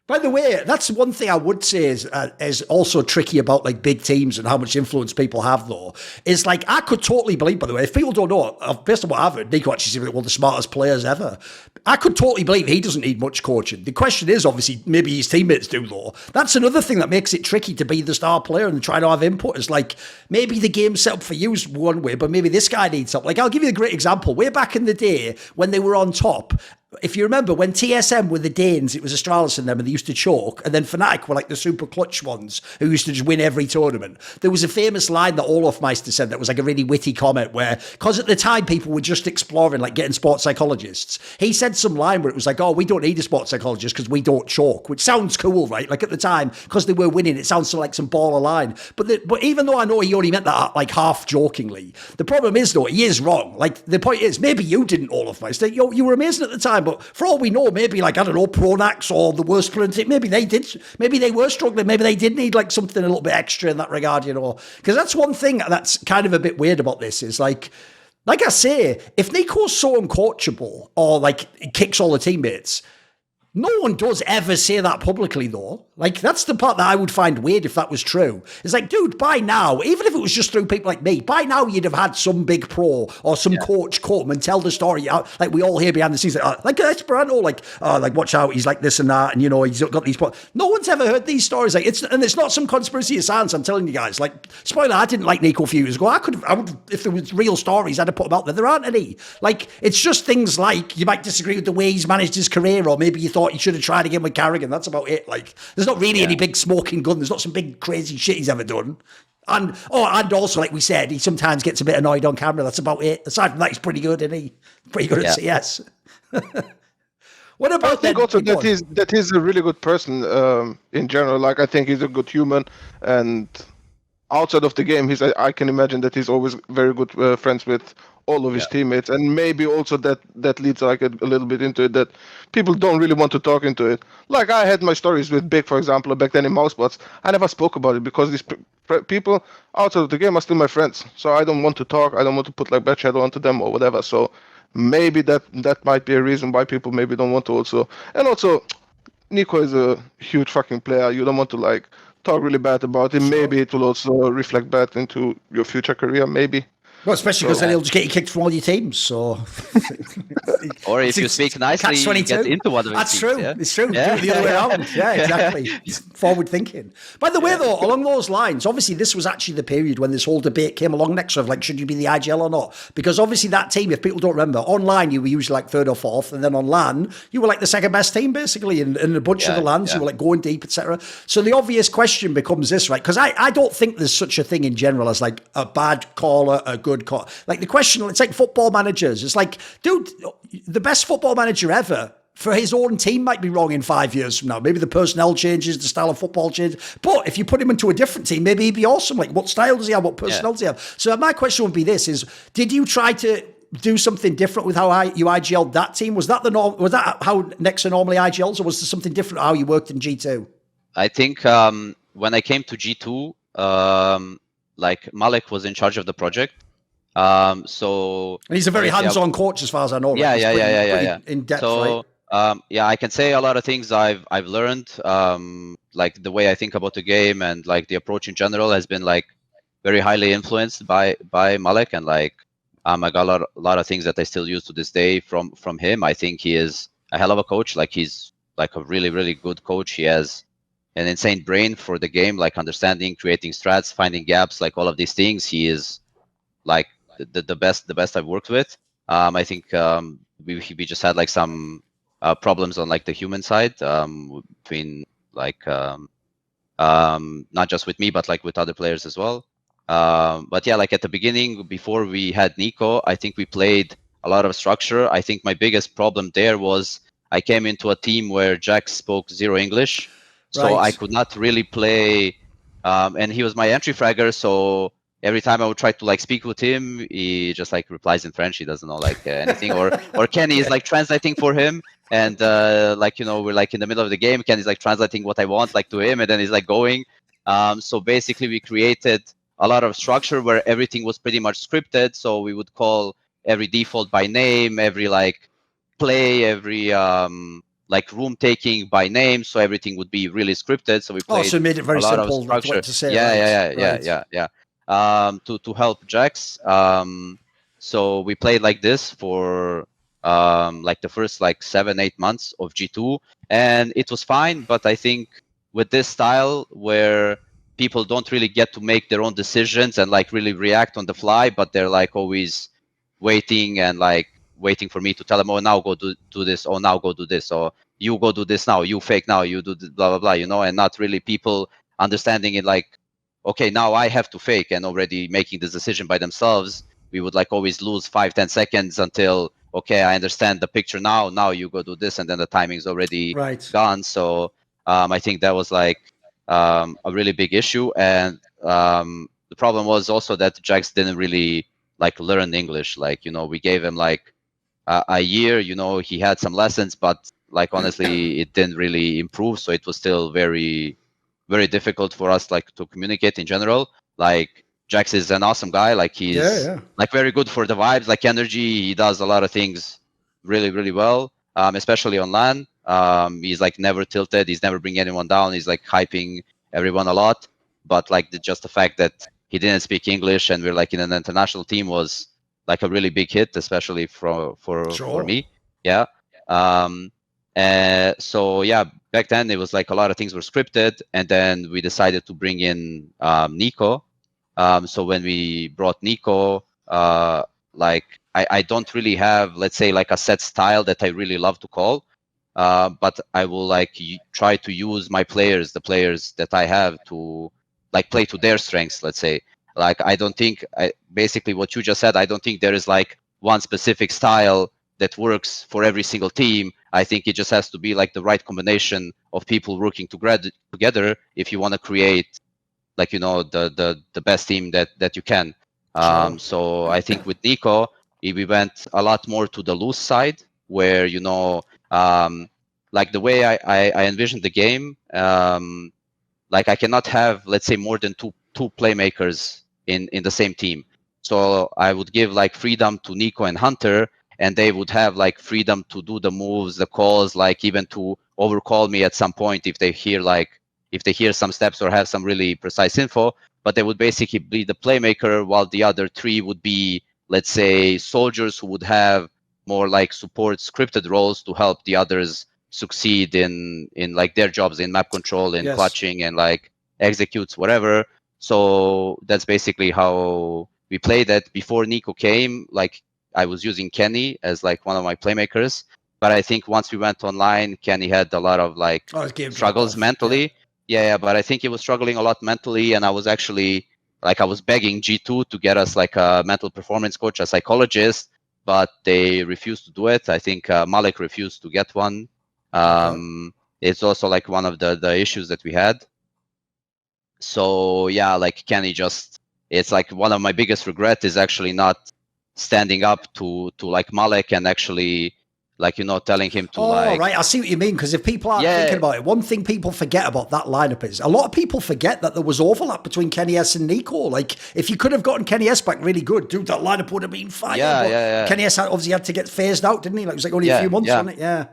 By the way, that's one thing I would say is also tricky about like big teams and how much influence people have, though, is like I could totally believe, by the way, if people don't know, based on what I've heard, Nico actually seems like one of the smartest players ever. I could totally believe he doesn't need much coaching. The question is, obviously, maybe his teammates do, though. That's another thing that makes it tricky to be the star player and try to have input. Is like maybe the game's set up for you one way, but maybe this guy needs help. Like, I'll give you a great example. Way back in the day when they were on top, if you remember, when TSM were the Danes, it was Astralis and them, and they used to choke, and then Fnatic were like the super clutch ones who used to just win every tournament. There was a famous line that Olaf Meister said that was like a really witty comment where, because at the time people were just exploring, like getting sports psychologists, he said some line where it was like, oh, we don't need a sports psychologist because we don't choke, which sounds cool, right? Like at the time, because they were winning, it sounds like some baller line. But even though I know he only meant that like half jokingly, the problem is, though, he is wrong. Like, the point is, maybe you didn't, Olaf Meister. You were amazing at the time, but for all we know, maybe like, I don't know, Pronax or the worst player, maybe they did, maybe they were struggling, maybe they did need like something a little bit extra in that regard, because that's one thing that's kind of a bit weird about this is like I say, if Nico's so uncoachable or like kicks all the teammates, no one does ever say that publicly, though. Like, that's the part that I would find weird if that was true. It's like, dude, by now, even if it was just through people like me, by now you'd have had some big pro or some coach come and tell the story out. Like, we all hear behind the scenes, like Esperanto, like watch out, he's like this and that, and, he's got these pro. No one's ever heard these stories. Like, it's not some conspiracy of science, I'm telling you guys. Like, spoiler, I didn't like Nico a few years ago. I would, if there was real stories, I'd have put them out there. There aren't any. Like, it's just things like, you might disagree with the way he's managed his career, or maybe you thought he should have tried again with Carrigan. That's about it. Like, there's not really any big smoking gun. There's not some big crazy shit he's ever done. And also, like we said, he sometimes gets a bit annoyed on camera. That's about it. Aside from that, he's pretty good, isn't he? Pretty good at CS. What about I think also that he's a really good person in general. Like, I think he's a good human, and outside of the game, I can imagine that he's always very good friends with all of his teammates, and maybe also that leads like a little bit into it that people don't really want to talk into it. Like, I had my stories with Big, for example, back then in Mousebots. I never spoke about it because these people outside of the game are still my friends, so I don't want to talk. I don't want to put like bad shadow onto them or whatever. So maybe that might be a reason why people maybe don't want to also. And also, Nico is a huge fucking player. You don't want to like talk really bad about him. Maybe it will also reflect bad into your future career, maybe. Well, especially because then he'll just get you kicked from all your teams. So, or if you speak nicely, you get into one of his That's teams, true. Yeah? It's true. Yeah. Do it the other way around. Yeah, exactly. Forward thinking. By the way, though, along those lines, obviously this was actually the period when this whole debate came along next of like, should you be the IGL or not? Because obviously that team, if people don't remember, online you were usually like third or fourth, and then on LAN you were like the second best team basically in a bunch of the LANs. You were like going deep, etc. So the obvious question becomes this, right? Because I don't think there's such a thing in general as like a bad caller, a good call. Like the question, it's like football managers. It's like, dude, the best football manager ever for his own team might be wrong in 5 years from now. Maybe the personnel changes, the style of football changes. But if you put him into a different team, maybe he'd be awesome. Like, what style does he have? What personnel does he have? So my question would be this: did you try to do something different with how you IGL'd that team? Was that was that how Nexa normally IGLs, or was there something different how you worked in G2? I think when I came to G2, like Malek was in charge of the project. So and he's a very hands-on coach, as far as I know. Right? Yeah. In depth, so, right? I can say a lot of things I've learned. Like the way I think about the game and like the approach in general has been like very highly influenced by Malek, and like I got a lot of things that I still use to this day from him. I think he is a hell of a coach. Like he's like a really, really good coach. He has an insane brain for the game, like understanding, creating strats, finding gaps, like all of these things. He is like the best I've worked with. I think we just had like some problems on like the human side between like not just with me, but like with other players as well. But yeah, like at the beginning, before we had Nico, I think we played a lot of structure. I think my biggest problem there was I came into a team where Jax spoke zero English, so I could not really play. And he was my entry fragger, so every time I would try to like speak with him, he just like replies in French. He doesn't know like anything, or Kenny is like translating for him, and like we're like in the middle of the game. Kenny's like translating what I want like to him, and then he's like going. So basically, we created a lot of structure where everything was pretty much scripted. So we would call every default by name, every like play, every like room taking by name. So everything would be really scripted. So we played so it made it very a lot simple of structure. what to say. Yeah. To help Jax. So we played like this for like the first like 7-8 months of G2, and it was fine. But I think with this style where people don't really get to make their own decisions and like really react on the fly, but they're like always waiting and like waiting for me to tell them, oh, now go do this, oh, now go do this, or you go do this now, you fake now, you do blah blah blah, and not really people understanding it like, okay, now I have to fake and already making this decision by themselves. We would like always lose 5-10 seconds until, okay, I understand the picture now you go do this, and then the timing's already gone. So I think that was like a really big issue. And the problem was also that Jax didn't really like learn English. Like, we gave him like a year, he had some lessons, but like honestly, it didn't really improve. So it was still very, very difficult for us like to communicate in general. Like Jax is an awesome guy. Like he's like very good for the vibes, like energy. He does a lot of things really, really well, especially on LAN. He's like never tilted. He's never bringing anyone down. He's like hyping everyone a lot. But like just the fact that he didn't speak English and we're like in an international team was like a really big hit, especially for me. Yeah. So yeah, back then it was like a lot of things were scripted, and then we decided to bring in Nico. So when we brought Nico, like I don't really have, let's say, like a set style that I really love to call, but I will like try to use my players, the players that I have, to like play to their strengths, let's say. Like I don't think, basically what you just said, I don't think there is like one specific style that works for every single team. I think it just has to be like the right combination of people working together if you want to create like the best team that you can. So I think with Nico, we went a lot more to the loose side, where like the way I envisioned the game, like I cannot have, let's say, more than two playmakers in the same team. So I would give like freedom to Nico and Hunter, and they would have like freedom to do the moves, the calls, like even to overcall me at some point if they hear some steps or have some really precise info. But they would basically be the playmaker, while the other three would be, let's say, soldiers who would have more like support scripted roles to help the others succeed in like their jobs in map control, in clutching, and like executes, whatever. So that's basically how we played it. Before Nico came, like I was using Kenny as like one of my playmakers, but I think once we went online, Kenny had a lot of like struggles mentally. Yeah, but I think he was struggling a lot mentally, and I was actually like, I was begging G2 to get us like a mental performance coach, a psychologist, but they refused to do it. I think Malek refused to get one. It's also like one of the issues that we had. So yeah, like Kenny it's like one of my biggest regret is actually not standing up to like Malek and actually like, telling him to right. I see what you mean. Because if people aren't thinking about it, one thing people forget about that lineup is a lot of people forget that there was overlap between Kenny S and Nico. Like if you could have gotten Kenny S back really good, dude, that lineup would have been fire. Yeah. Kenny S obviously had to get phased out, didn't he? Like it was like only a few months, wasn't it? Yeah.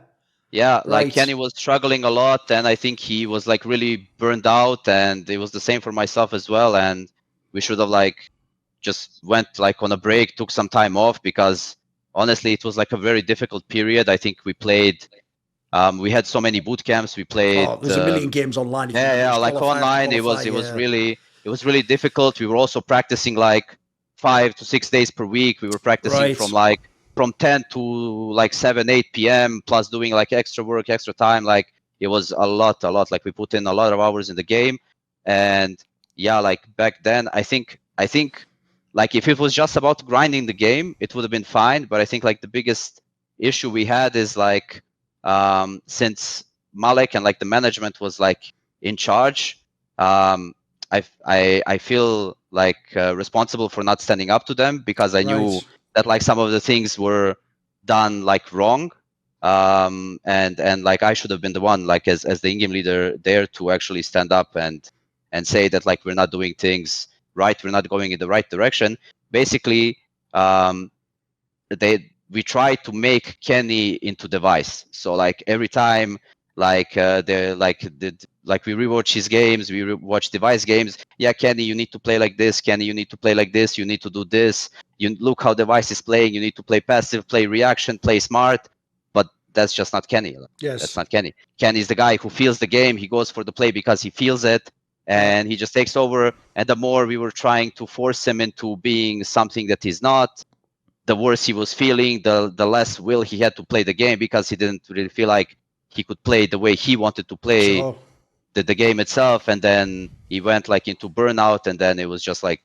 Yeah, like Kenny was struggling a lot, and I think he was like really burned out, and it was the same for myself as well. And we should have like just went like on a break, took some time off, because honestly it was like a very difficult period. I think we played we had so many boot camps. We played there's a million games online. Yeah, like online it was really difficult. We were also practicing like 5 to 6 days per week. We were practicing from 10 to like 7, 8 p.m. plus doing like extra work, extra time. Like it was a lot. Like we put in a lot of hours in the game. And yeah, like back then, I think like if it was just about grinding the game, it would have been fine. But I think like the biggest issue we had is like since Malek and like the management was like in charge, I feel like responsible for not standing up to them, because I knew that like some of the things were done like wrong, and like I should have been the one like as the in-game leader there to actually stand up and say that like we're not doing things right, we're not going in the right direction. Basically, we try to make Kenny into device. So like every time like we rewatch his games, we watch device games. Yeah, Kenny, you need to play like this. Kenny, you need to play like this. You need to do this. You look how device is playing. You need to play passive, play reaction, play smart. But that's just not Kenny. Yes, that's not Kenny. Kenny is the guy who feels the game. He goes for the play because he feels it, and he just takes over. And the more we were trying to force him into being something that he's not, the worse he was feeling, the less will he had to play the game, because he didn't really feel like he could play the way he wanted to play the game itself. And then he went like into burnout, and then it was just like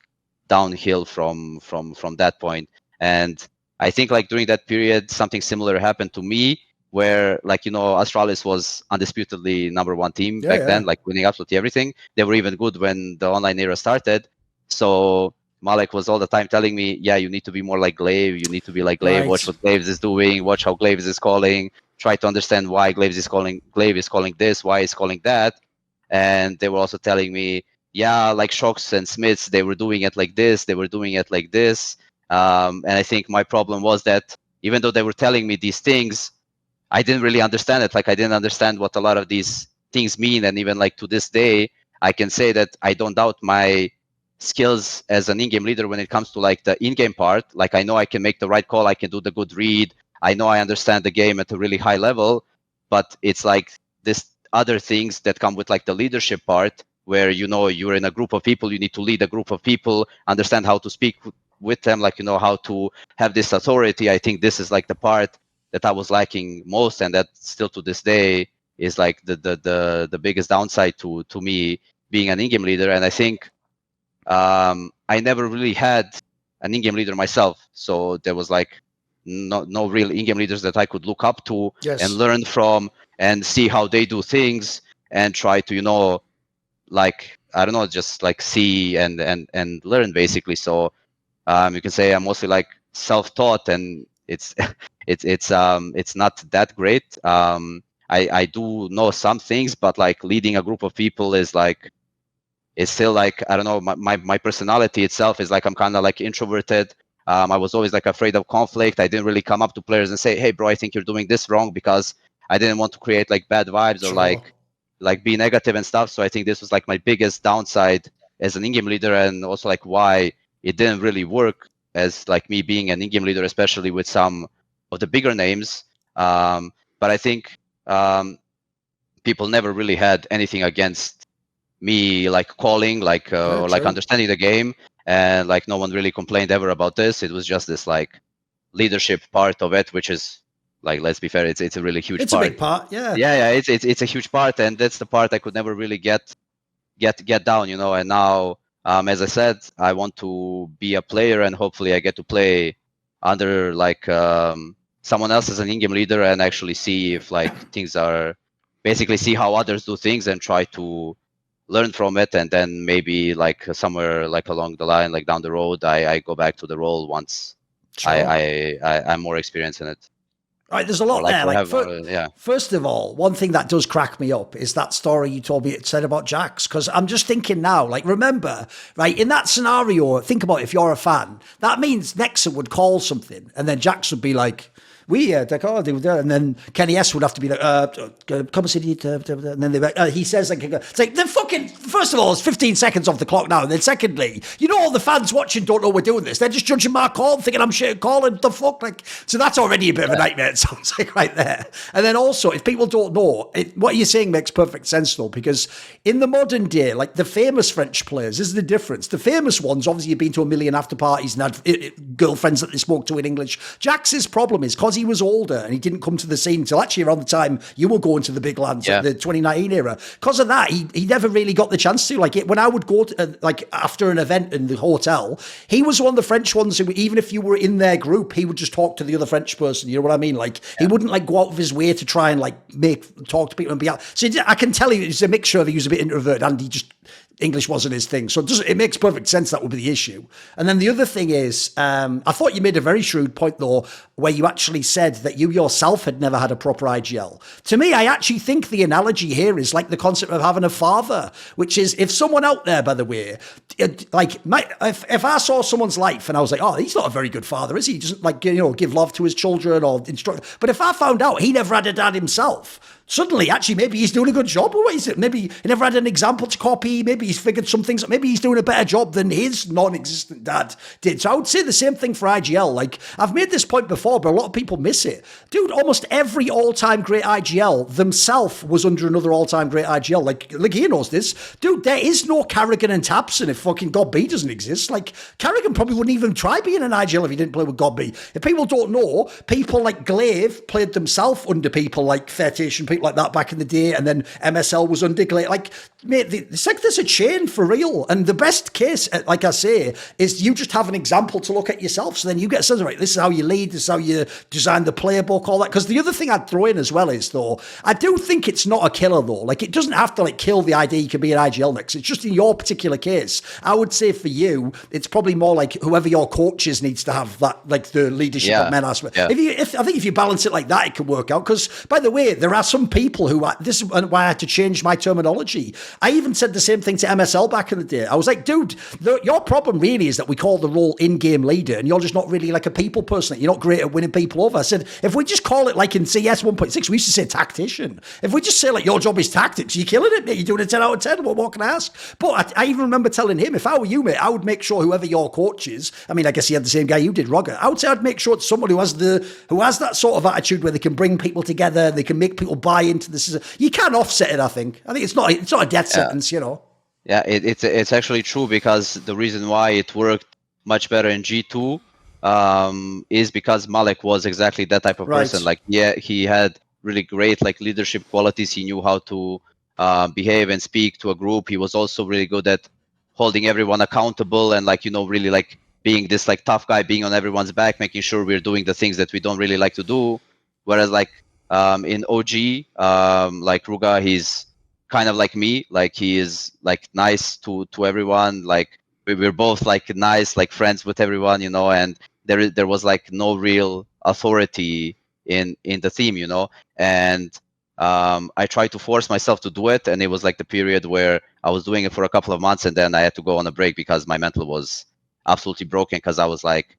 downhill from that point. And I think like during that period, something similar happened to me, where like, you know, Astralis was undisputedly #1 team back then, like winning absolutely everything. They were even good when the online era started. So Malek was all the time telling me, yeah, you need to be more like Glaive. You need to be like Glaive. Watch what Glaive is doing. Watch how Glaive is calling. Try to understand why Glaive is calling this, why he's calling that. And they were also telling me, yeah, like Shocks and Smiths, they were doing it like this. They were doing it like this. And I think my problem was that even though they were telling me these things, I didn't really understand it. Like I didn't understand what a lot of these things mean. And even like to this day, I can say that I don't doubt my skills as an in-game leader when it comes to like the in-game part. Like I know I can make the right call, I can do the good read, I know I understand the game at a really high level, but it's like this other things that come with like the leadership part, where you know you're in a group of people, you need to lead a group of people, understand how to speak with them, like you know how to have this authority. I think this is like the part that I was lacking most, and that still to this day is like the biggest downside to me being an in-game leader. And I think I never really had an in-game leader myself, so there was like no real in-game leaders that I could look up to and learn from and see how they do things and try to, you know, like I don't know, just like see and learn basically. So you can say I'm mostly like self-taught, and it's not that great. I do know some things, but like leading a group of people is like, it's still like, I don't know, my personality itself is like, I'm kind of like introverted. I was always like afraid of conflict. I didn't really come up to players and say, hey bro, I think you're doing this wrong, because I didn't want to create like bad vibes or like be negative and stuff. So I think this was like my biggest downside as an in-game leader, and also like why it didn't really work as like me being an in-game leader, especially with some of the bigger names. But I think people never really had anything against me like calling, like or like understanding the game, and like no one really complained ever about this. It was just this like leadership part of it, which is like, let's be fair, it's a really huge part. It's a big part, yeah. Yeah, it's a huge part, and that's the part I could never really get down, you know. And now, as I said, I want to be a player, and hopefully I get to play under like someone else as an in-game leader, and actually see if like things are, basically see how others do things and try to learn from it. And then maybe like somewhere like along the line, like down the road, I go back to the role once I'm more experienced in it. Right, there's a lot there. Like, first of all, one thing that does crack me up is that story you told me it said about Jax, because I'm just thinking now, like, remember, right, in that scenario, think about if you're a fan, that means Nexa would call something, and then Jax would be like, d'accord, and then Kenny S would have to be like, come see, and then he says, like, it's like, they're fucking, first of all, it's 15 seconds off the clock now, and then secondly, all the fans watching don't know we're doing this. They're just judging my call, thinking I'm shit calling, the fuck, like, so that's already a bit of a nightmare, it sounds like, right there. And then also, if people don't know, what you're saying makes perfect sense, though, because in the modern day, like, the famous French players, this is the difference. The famous ones, obviously, have been to a million after parties and had girlfriends that they spoke to in English. Jax's problem is, because he was older and he didn't come to the scene until actually around the time you were going to the big lands, like the 2019 era. Because of that, he never really got the chance to. Like, when I would go to, like, after an event in the hotel, he was one of the French ones who, even if you were in their group, he would just talk to the other French person. You know what I mean? Like, he wouldn't, like, go out of his way to try and, like, talk to people and be out. So I can tell you it's a mixture of he was a bit introverted and he just, English wasn't his thing. So it makes perfect sense that would be the issue. And then the other thing is, I thought you made a very shrewd point, though, where you actually said that you yourself had never had a proper IGL. To me, I actually think the analogy here is like the concept of having a father, which is if someone out there, by the way, like if I saw someone's life and I was like, oh, he's not a very good father, is he? He doesn't, like, give love to his children or instruct. But if I found out he never had a dad himself, suddenly, actually, maybe he's doing a good job. Or what is it? Maybe he never had an example to copy. Maybe he's figured some things out. Maybe he's doing a better job than his non-existent dad did. So I would say the same thing for IGL. Like, I've made this point before, but a lot of people miss it. Dude, almost every all-time great IGL themselves was under another all-time great IGL. Like he knows this. Dude, there is no Carrigan and Tapson if fucking God B doesn't exist. Like, Carrigan probably wouldn't even try being an IGL if he didn't play with God B. If people don't know, people like Glaive played themselves under people like Fetish, people like that back in the day, and then MSL was under Glaive. Like, mate, it's like there's a chain for real. And the best case, like I say, is you just have an example to look at yourself. So then you get a sense of, right, this is how you lead, this is how you design the player book, all that. Because the other thing I'd throw in as well is, though, I do think it's not a killer, though. Like, it doesn't have to, like, kill the idea you can be an IGL next. It's just in your particular case, I would say for you, it's probably more like whoever your coaches needs to have that, like, the leadership of men aspect. I think if you balance it like that, it can work out. Because, by the way, there are some people who, this is why I had to change my terminology. I even said the same thing to MSL back in the day. I was like, dude, your problem really is that we call the role in-game leader, and you're just not really like a people person. You're not great at winning people over. I said, if we just call it like in CS 1.6, we used to say tactician. If we just say like your job is tactics, you're killing it, mate. You're doing a 10 out of 10. What more can I ask? But I even remember telling him, if I were you, mate, I would make sure whoever your coach is, I mean, I guess he had the same guy you did, Roger. I would say I'd make sure it's someone who has that sort of attitude where they can bring people together, they can make people buy into this. You can offset it, I think. I think it's not a death sentence, Yeah, it's actually true, because the reason why it worked much better in G2 is because Malek was exactly that type of person. Like, yeah, he had really great like leadership qualities. He knew how to behave and speak to a group. He was also really good at holding everyone accountable and like, really like being this like tough guy, being on everyone's back, making sure we're doing the things that we don't really like to do. Whereas like in OG, like Ruga, he's kind of like me. Like, he is like nice to everyone. Like, we're both like nice, like friends with everyone, and there was like no real authority in the team, and I tried to force myself to do it, and it was like the period where I was doing it for a couple of months, and then I had to go on a break because my mental was absolutely broken, because I was like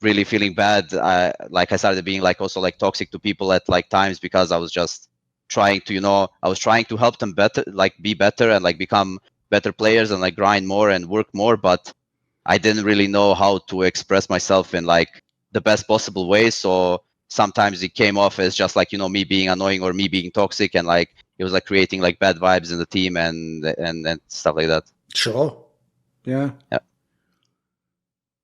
really feeling bad. Like, I started being like also like toxic to people at like times, because I was just trying to I was trying to help them better, like be better and like become better players and like grind more and work more, but I didn't really know how to express myself in like the best possible way. So sometimes it came off as just like me being annoying or me being toxic, and like it was like creating like bad vibes in the team and stuff like that. Sure. Yeah.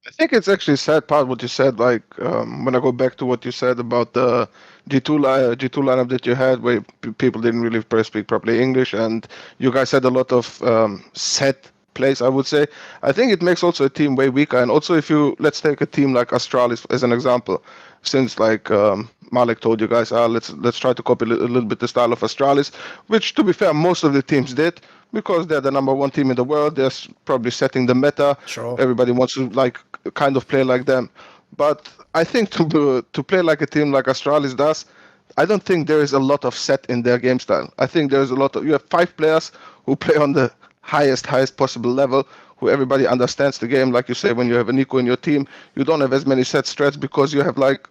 I think it's actually sad part what you said. Like when I go back to what you said about the G2 lineup that you had, where people didn't really speak properly English, and you guys had a lot of set plays, I would say. I think it makes also a team way weaker. And also, let's take a team like Astralis as an example, since like Malek told you guys, let's try to copy a little bit the style of Astralis, which to be fair, most of the teams did, because they're the number one team in the world. They're probably setting the meta. Sure. Everybody wants to like kind of play like them. But I think to play like a team like Astralis does, I don't think there is a lot of set in their game style. I think there's you have 5 players who play on the highest possible level, who everybody understands the game. Like you say, when you have a Nico in your team, you don't have as many set strats, because you have like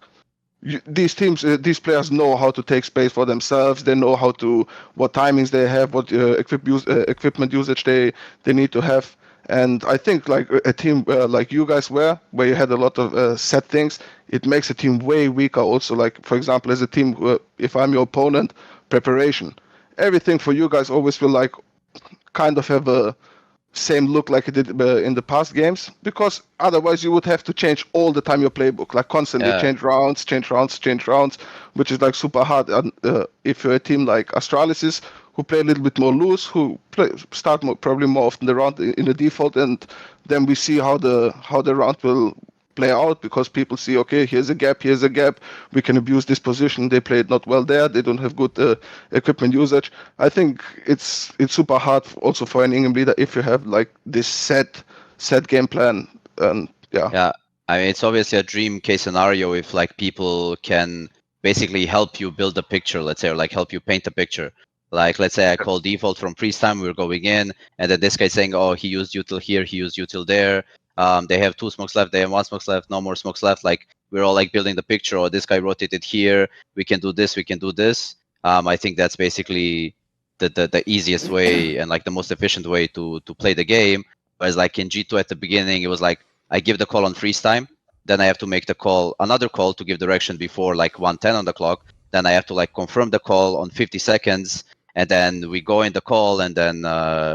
these teams, these players know how to take space for themselves. They know what timings they have, what equipment usage they need to have. And I think like a team like you guys were, where you had a lot of set things, it makes a team way weaker. Also, like for example, as a team, if I'm your opponent, preparation, everything for you guys always will like kind of have a same look like it did in the past games, because otherwise you would have to change all the time your playbook, like constantly change rounds, which is like super hard. And if you're a team like Astralis, who play a little bit more loose, who start probably more often the round in the default, and then we see how the round will play out, because people see, okay, here's a gap, we can abuse this position. They played not well there, they don't have good equipment usage. I think it's super hard also for an Ingham leader if you have like this set game plan. And yeah, I mean, it's obviously a dream case scenario if like people can basically help you build a picture, let's say, or like help you paint a picture. Like, let's say I call default from freeze time, we're going in, and then this guy's saying, oh, he used util here, he used util there. They have 2 smokes left, they have 1 smokes left, no more smokes left. Like, we're all like building the picture, or this guy rotated here, we can do this, we can do this. I think that's basically the easiest way and like the most efficient way to play the game. Whereas like in G2 at the beginning, it was like, I give the call on freeze time, then I have to make another call to give direction before like 1:10 on the clock. Then I have to like confirm the call on 50 seconds. And then we go in the call, and then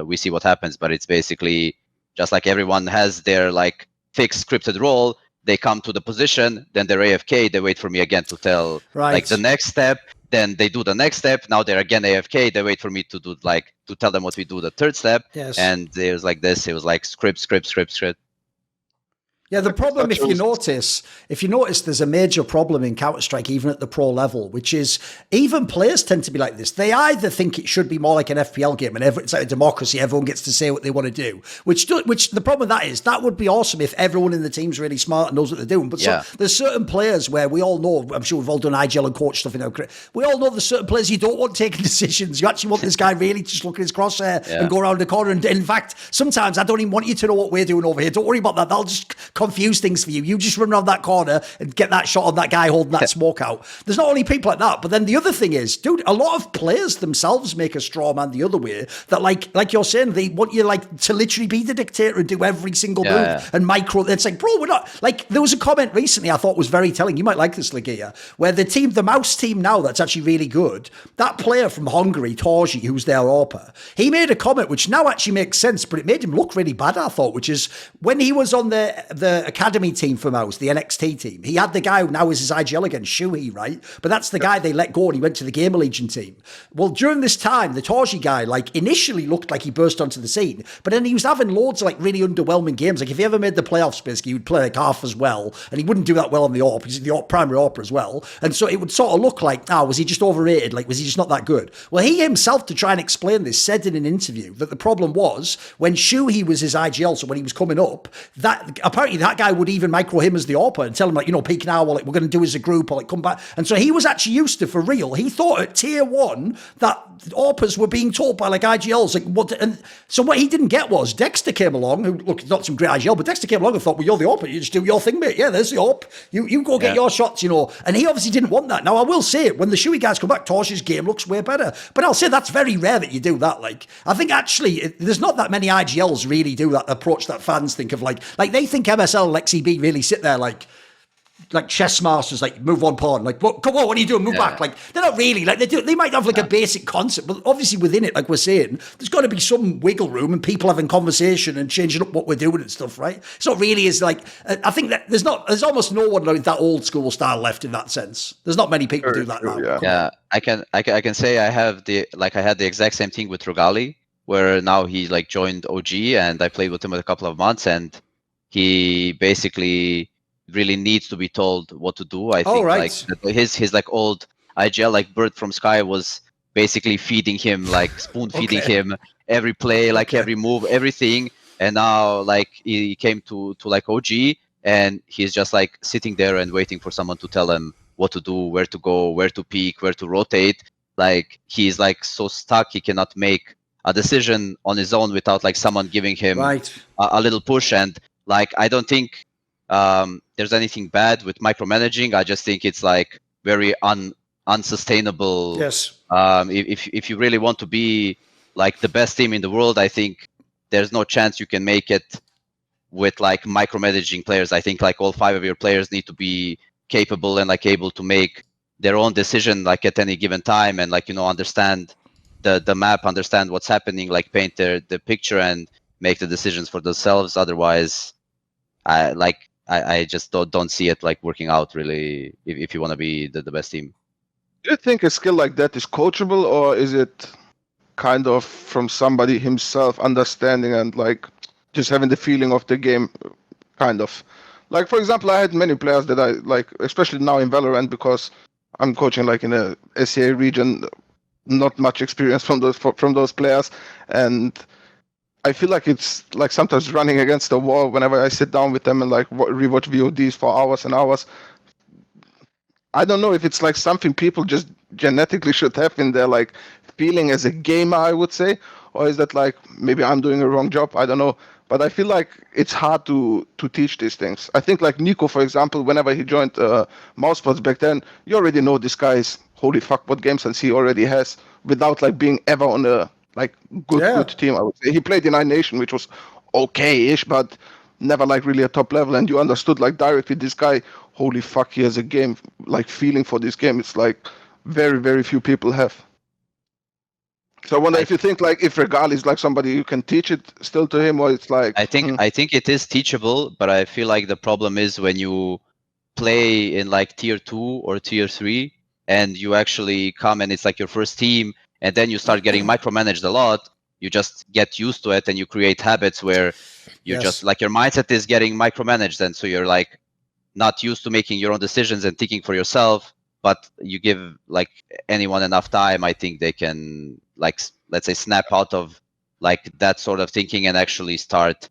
we see what happens. But it's basically just like everyone has their like fixed scripted role. They come to the position, then they're AFK. They wait for me again to tell like the next step. Then they do the next step. Now they're again AFK. They wait for me to do like to tell them what we do the third step. Yes. And it was like this. It was like script. Yeah, the problem, if you notice, there's a major problem in Counter-Strike, even at the pro level, which is even players tend to be like this. They either think it should be more like an FPL game and it's like a democracy, everyone gets to say what they want to do, which the problem with that is that would be awesome if everyone in the team's really smart and knows what they're doing. But there's certain players where we all know, I'm sure we've all done IGL and coach stuff in our career, we all know there's certain players you don't want taking decisions. You actually want this guy really to just look at his crosshair and go around the corner. And in fact, sometimes I don't even want you to know what we're doing over here. Don't worry about that. That'll just confuse things for you. You just run around that corner and get that shot on that guy holding that smoke out. There's not only people like that, but then the other thing is, dude, a lot of players themselves make a straw man the other way, that like you're saying, they want you like to literally be the dictator and do every single move and micro. It's like, bro, we're not like, there was a comment recently I thought was very telling. You might like this, Legia, where the mouse team now that's actually really good, that player from Hungary, Torji, who's their AWPer, he made a comment which now actually makes sense, but it made him look really bad, I thought, which is when he was on the academy team for Mouse, the NXT team, he had the guy who now is his IGL again, Shuhei, right? But that's the guy they let go and he went to the Gamer Legion team. Well, during this time, the Torji guy, like, initially looked like he burst onto the scene, but then he was having loads of, like, really underwhelming games. Like, if he ever made the playoffs, basically, he would play, like, half as well, and he wouldn't do that well on the AWP. He's the primary AWPer as well. And so it would sort of look like, was he just overrated? Like, was he just not that good? Well, he himself, to try and explain this, said in an interview that the problem was when Shuhei was his IGL, so when he was coming up, that apparently that guy would even micro him as the AWPer and tell him, like, you know, peak now, or like, we're going to do as a group, or like, come back. And so he was actually used to, for real, he thought at tier 1 that AWPers were being taught by like IGLs. Like, what? And so what he didn't get was Dexter came along, who, look, not some great IGL, but Dexter came along and thought, well, you're the AWPer, you just do your thing, mate. Yeah, there's the AWP. You go get your shots, you know. And he obviously didn't want that. Now, I will say, when the Shuhei guys come back, Torsh's game looks way better. But I'll say that's very rare that you do that. Like, I think actually, there's not that many IGLs really do that approach that fans think of, like they think MSL and Lexi B really sit there like chess masters, like, move one pawn, like, come on, what are you doing? Move back. Like, they're not really, like, they might have like a basic concept, but obviously within it, like we're saying, there's got to be some wiggle room and people having conversation and changing up what we're doing and stuff, right? It's not really as like, I think that there's almost no one like that old school style left in that sense. There's not many people do that now. Yeah, I can say I had the exact same thing with Rogali, where now he like joined OG and I played with him a couple of months, and he basically really needs to be told what to do. I think like his like old IGL, like Bird from Sky, was basically feeding him, like spoon feeding him every play, like every move, everything. And now like he came to like OG, and he's just like sitting there and waiting for someone to tell him what to do, where to go, where to peek, where to rotate. Like, he's like so stuck, he cannot make a decision on his own without like someone giving him a little push. And like, I don't think there's anything bad with micromanaging. I just think it's like very unsustainable. Yes. If you really want to be like the best team in the world, I think there's no chance you can make it with like micromanaging players. I think like all 5 of your players need to be capable and like able to make their own decision like at any given time, and like, you know, understand the map, understand what's happening, like paint the picture and make the decisions for themselves. Otherwise, I just don't see it like working out really if you want to be the best team. Do you think a skill like that is coachable, or is it kind of from somebody himself understanding and like just having the feeling of the game, kind of? Like, for example, I had many players that I like, especially now in Valorant, because I'm coaching like in a SCA region, not much experience from those players, and I feel like it's like sometimes running against the wall whenever I sit down with them and like rewatch VODs for hours and hours. I don't know if it's like something people just genetically should have in their like feeling as a gamer, I would say, or is that like maybe I'm doing a wrong job? I don't know. But I feel like it's hard to teach these things. I think like Nico, for example, whenever he joined Mousepots back then, you already know this guy is holy fuck what game sense he already has without like being ever on a like good team. I would say he played in iNation, which was okay-ish, but never like really a top level. And you understood like directly this guy, holy fuck, he has a game like feeling for this game. It's like very, very few people have. So I wonder if you think like if Regal is like somebody you can teach it still to him, or it's like I think it is teachable, but I feel like the problem is when you play in like tier 2 or tier 3 and you actually come and it's like your first team and then you start getting micromanaged a lot, you just get used to it and you create habits where you just like your mindset is getting micromanaged, and so you're like not used to making your own decisions and thinking for yourself. But you give like anyone enough time, I think they can like, let's say, snap out of like that sort of thinking and actually start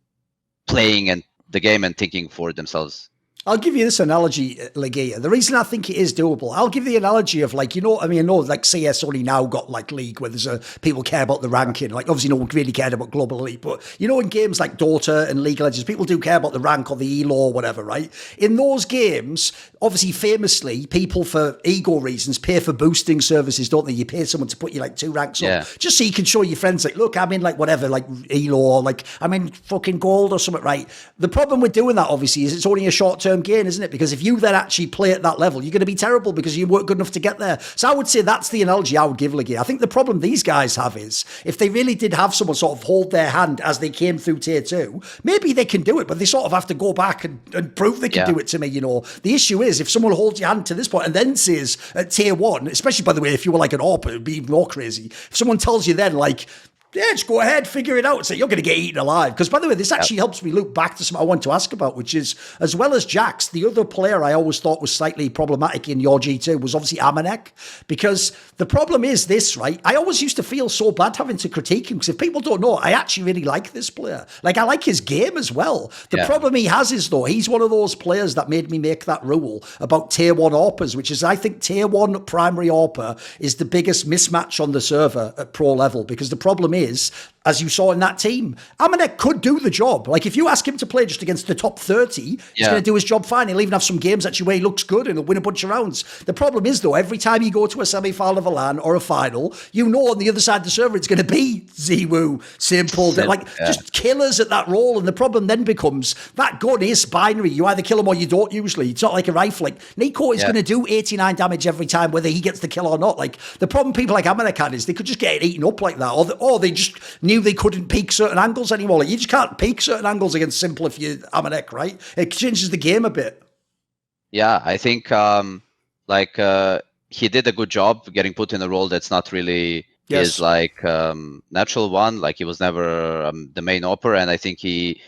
playing and the game and thinking for themselves. I'll give you this analogy, Legia. The reason I think it is doable, I'll give the analogy of like, you know, I mean, I know like CS only now got like League where there's people care about the ranking. Like obviously no one really cared about Global Elite, but you know, in games like Dota and League of Legends, people do care about the rank or the elo or whatever, right? In those games, obviously famously, people for ego reasons pay for boosting services, don't they? You pay someone to put you like 2 ranks up, just so you can show your friends like, look, I'm in like whatever, like elo, or like I'm in fucking gold or something, right? The problem with doing that obviously is it's only a short-term gain, isn't it? Because if you then actually play at that level, you're going to be terrible because you weren't good enough to get there. So I would say that's the analogy I would give Legia. I think the problem these guys have is if they really did have someone sort of hold their hand as they came through tier 2, maybe they can do it, but they sort of have to go back and prove they can do it to me, you know. The issue is if someone holds your hand to this point and then says at tier 1, especially by the way, if you were like an AWP, it would be even more crazy. If someone tells you then like, yeah, just go ahead, figure it out. So you're going to get eaten alive. Because, by the way, this actually helps me look back to something I want to ask about, which is, as well as Jax, the other player I always thought was slightly problematic in your G2 was obviously Amanek. Because the problem is this, right? I always used to feel so bad having to critique him. Because if people don't know, I actually really like this player. Like, I like his game as well. The problem he has is, though, he's one of those players that made me make that rule about tier 1 AWPers, which is, I think, tier 1 primary AWPer is the biggest mismatch on the server at pro level. Because the problem is, as you saw in that team, Amanek could do the job. Like, if you ask him to play just against the top 30, he's going to do his job fine. He'll even have some games actually where he looks good and he'll win a bunch of rounds. The problem is, though, every time you go to a semi-final of a LAN or a final, you know on the other side of the server it's going to be ZywOo, Simple. They're like just killers at that role. And the problem then becomes that gun is binary. You either kill him or you don't usually. It's not like a rifle. Like, Nico is going to do 89 damage every time, whether he gets the kill or not. Like, the problem people like Amanek had is they could just get eaten up like that. Or they just knew they couldn't peak certain angles anymore. Like, you just can't peak certain angles against Simple if you're Amanek, right? It changes the game a bit. Yeah, I think he did a good job getting put in a role that's not really his like natural one. Like, he was never the main AWPer, and I think he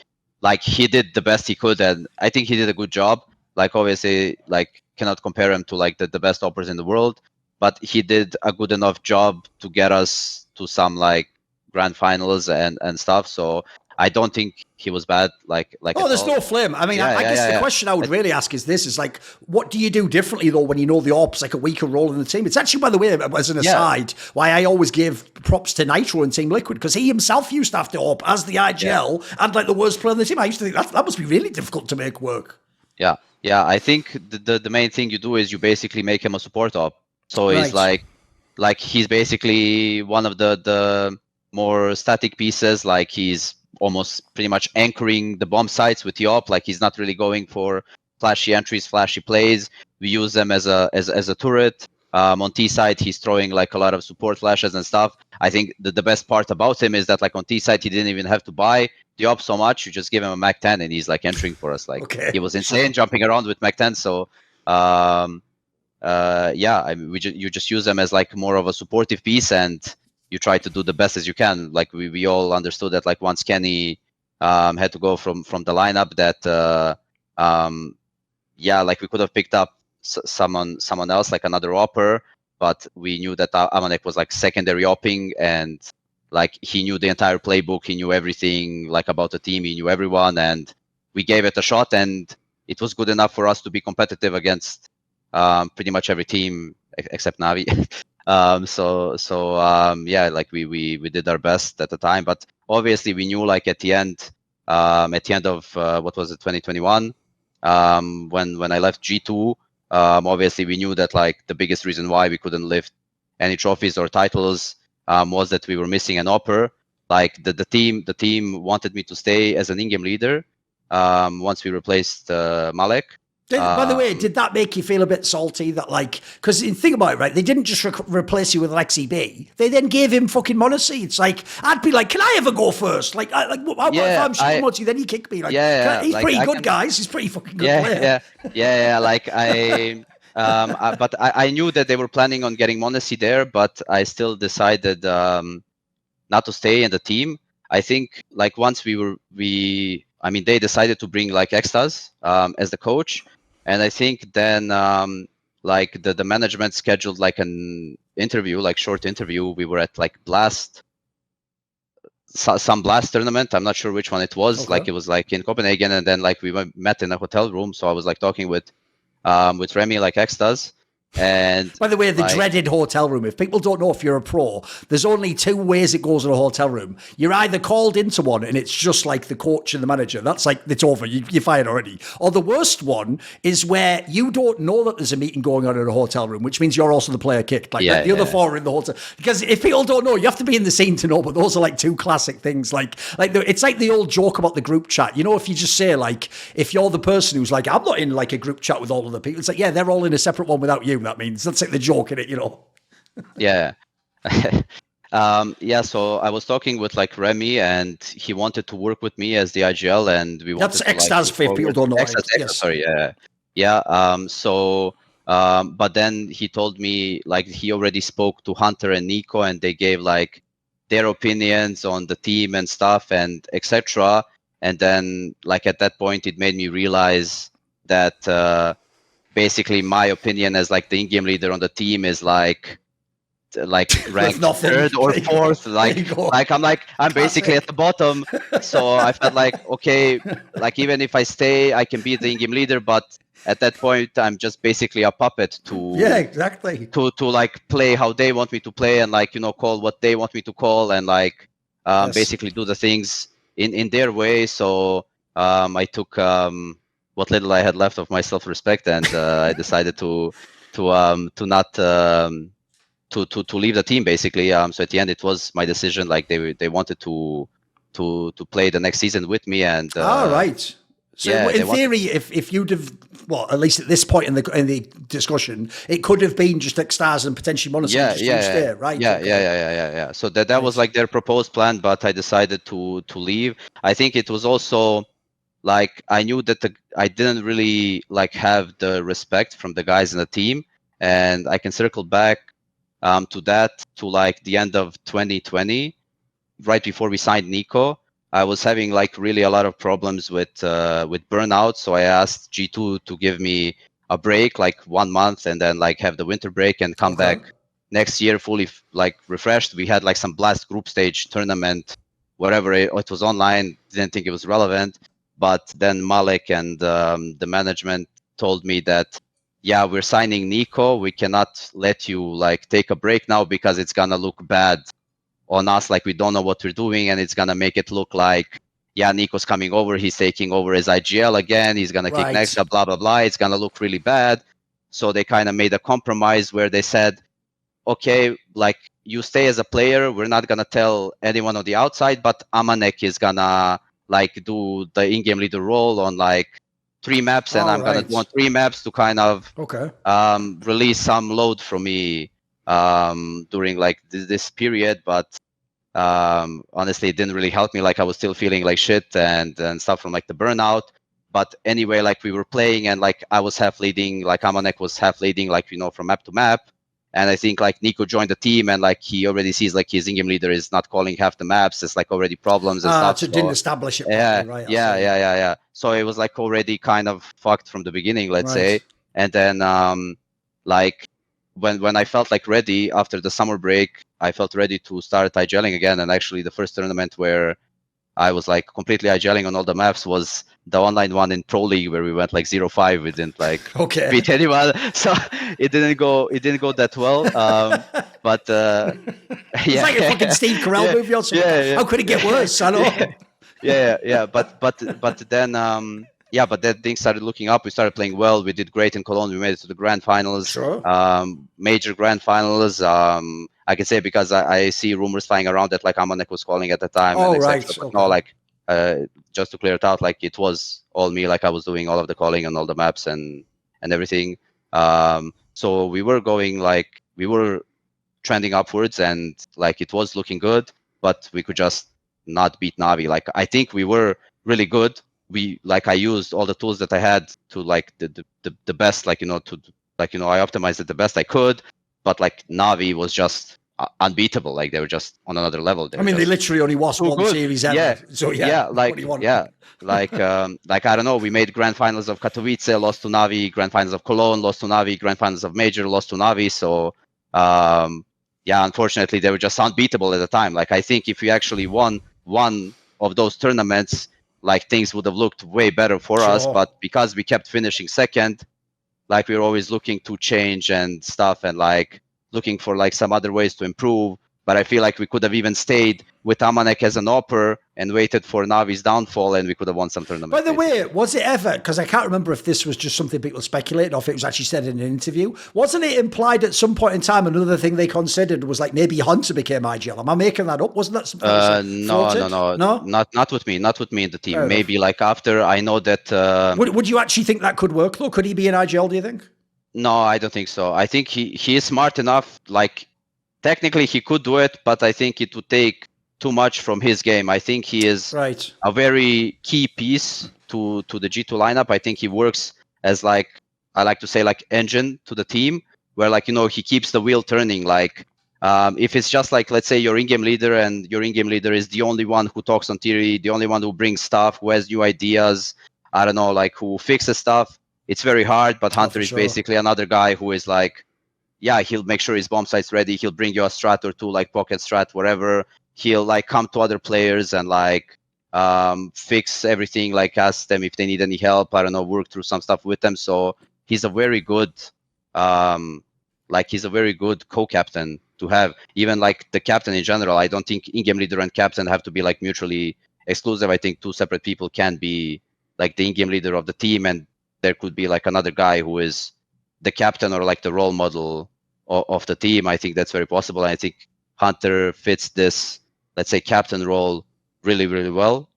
did the best he could, and I think he did a good job. Like, obviously, like, cannot compare him to like the best AWPers in the world, but he did a good enough job to get us to some like grand finals and stuff. So I don't think he was bad. Oh, there's no flame. I mean, I guess the question I would really ask is this: is like, what do you do differently though when you know the AWP's like a weaker role in the team? It's actually, by the way, as an aside, why I always give props to Nitro and Team Liquid, because he himself used to have to AWP as the IGL and like the worst player in the team. I used to think that must be really difficult to make work. Yeah. I think the main thing you do is you basically make him a support op. So he's Right. like he's basically one of the more static pieces. Like he's almost pretty much anchoring the bomb sites with the op. Like he's not really going for flashy entries, flashy plays. We use them as a turret. On T side, he's throwing like a lot of support flashes and stuff. I think the best part about him is that like on T side, he didn't even have to buy the op so much. You just give him a Mac 10 and he's like entering for us. Like Okay. he was insane jumping around with Mac 10. So yeah, I mean, you just use them as like more of a supportive piece, and you try to do the best as you can. Like we all understood that like once Kenny had to go from the lineup, that yeah, like we could have picked up someone else, like another opper, but we knew that Amanek was like secondary opping, and like he knew the entire playbook, he knew everything like about the team, he knew everyone, and we gave it a shot, and it was good enough for us to be competitive against pretty much every team except Navi. Yeah, like we did our best at the time, but obviously we knew like at the end of what was it, 2021, when I left G2, obviously we knew that like the biggest reason why we couldn't lift any trophies or titles was that we were missing an opper. Like the team wanted me to stay as an in-game leader once we replaced Malek. By the way, did that make you feel a bit salty that like, because think about it, right? They didn't just replace you with Lexi B. They then gave him fucking Monacy. It's like, I'd be like, can I ever go first? Like, if I'm shooting Monacy, then you kick me. Like, he's like, pretty good, guys. He's pretty fucking good player. Yeah. Like but I knew that they were planning on getting Monacy there, but I still decided not to stay in the team. I think like once they decided to bring like Extas as the coach. And I think then like the management scheduled like an interview, like short interview. We were at like some Blast tournament. I'm not sure which one it was. Okay. Like it was like in Copenhagen, and then like we met in a hotel room. So I was like talking with Remy, like Extas. And by the way, the dreaded hotel room. If people don't know if you're a pro, there's only two ways it goes in a hotel room. You're either called into one and it's just like the coach and the manager. That's like, it's over. You're fired already. Or the worst one is where you don't know that there's a meeting going on in a hotel room, which means you're also the player kicked. Like the other four are in the hotel. Because if people don't know, you have to be in the scene to know. But those are like two classic things. It's like the old joke about the group chat. You know, if you just say like, if you're the person who's like, I'm not in like a group chat with all of the people. It's like, yeah, they're all in a separate one without you. That means that's like the joke in it, you know. Yeah. So I was talking with like Remy, and he wanted to work with me as the IGL, and we wanted that's Extas for people don't know. Extas, sorry, but then he told me like he already spoke to Hunter and Nico, and they gave like their opinions on the team and stuff and etc. And then like at that point it made me realize that basically my opinion as like the in-game leader on the team is like ranked third or fourth. I'm basically at the bottom. So I felt like, okay, like even if I stay, I can be the in-game leader, but at that point I'm just basically a puppet to to like play how they want me to play, and like, you know, call what they want me to call, and like basically do the things in their way. So I took what little I had left of my self-respect, and I decided to not to leave the team basically. So at the end it was my decision. Like they wanted to play the next season with me, and all right. So in theory, if you'd have, well, at least at this point in the discussion, it could have been just Extas and potentially Monacy. Right? Yeah. So that was like their proposed plan, but I decided to leave. I think it was also like I knew that I didn't really like have the respect from the guys in the team, and I can circle back to like the end of 2020, right before we signed Nico. I was having like really a lot of problems with burnout, so I asked G2 to give me a break, like 1 month, and then like have the winter break and come back next year fully like refreshed. We had like some Blast group stage tournament, whatever. It was online. Didn't think it was relevant, but then Malek and the management told me that, yeah, we're signing Nico. We cannot let you like take a break now because it's gonna look bad on us. Like we don't know what we're doing, and it's gonna make it look like, yeah, Nico's coming over, he's taking over as IGL again, he's gonna kick Nexa, blah blah blah, it's gonna look really bad. So they kind of made a compromise where they said, okay, like you stay as a player, we're not gonna tell anyone on the outside, but Amanek is gonna like do the in-game leader role on like 3 maps, and I'm gonna do on 3 maps to kind of release some load from me during like this period. But honestly, it didn't really help me. Like I was still feeling like shit and stuff from like the burnout. But anyway, like we were playing and like I was half leading, like Amanek was half leading, like, you know, from map to map. And I think like Nico joined the team and like he already sees like his in-game leader is not calling half the maps. It's like already problems and stuff. So didn't establish it properly, right? Yeah. So it was like already kind of fucked from the beginning, let's say. And then like when I felt like ready after the summer break, I felt ready to start IGLing again. And actually the first tournament where I was like completely IGLing on all the maps was the online one in Pro League where we went like 0-5. We didn't like beat anyone, so it didn't go that well. But it's like a fucking Steve Carell movie or something. How could it get worse? I know. Yeah. But then but then things started looking up. We started playing well. We did great in Cologne. We made it to the grand finals. Major grand finals. I can say because I see rumors flying around that like Amanek was calling at the time. No, like just to clear it out, like it was all me. Like I was doing all of the calling on all the maps and everything. So we were going like we were trending upwards and like it was looking good, but we could just not beat Navi. Like I think we were really good. I used all the tools that I had to like the best, like, you know, to like, you know, I optimized it the best I could, but like Navi was just unbeatable. Like they were just on another level. I mean, they literally only lost one series ever. Yeah. So like I don't know, we made grand finals of Katowice, lost to Navi, grand finals of Cologne, lost to Navi, grand finals of Major, lost to Navi. So unfortunately they were just unbeatable at the time. Like I think if we actually won one of those tournaments, like things would have looked way better for us, but because we kept finishing second, like we were always looking to change and stuff and like looking for like some other ways to improve. But I feel like we could have even stayed with Amanek as an opper and waited for Navi's downfall, and we could have won some tournament. By the way, was it ever, because I can't remember if this was just something people speculated or if it was actually said in an interview, wasn't it implied at some point in time another thing they considered was like maybe Hunter became IGL? Am I making that up? Wasn't that something No, not with me in the team. Fair maybe enough. Like after, I know that... Would you actually think that could work though? Could he be an IGL, do you think? No, I don't think so. I think he is smart enough, like technically he could do it, but I think it would take too much from his game. I think he is a very key piece to the G2 lineup. I think he works as like, I like to say like engine to the team where like, you know, he keeps the wheel turning. Like if it's just like, let's say your in-game leader and your in-game leader is the only one who talks on theory, the only one who brings stuff, who has new ideas, I don't know, like who fixes stuff, it's very hard. But Hunter is basically another guy who is like, yeah, he'll make sure his bomb site's ready. He'll bring you a strat or two, like pocket strat, whatever. He'll like come to other players and like fix everything, like ask them if they need any help. I don't know, work through some stuff with them. So he's a very good, he's a very good co-captain to have. Even like the captain in general, I don't think in-game leader and captain have to be like mutually exclusive. I think two separate people can be like the in-game leader of the team, and there could be like another guy who is the captain or like the role model of the team. I think that's very possible. I think Hunter fits this, let's say, captain role really, really well.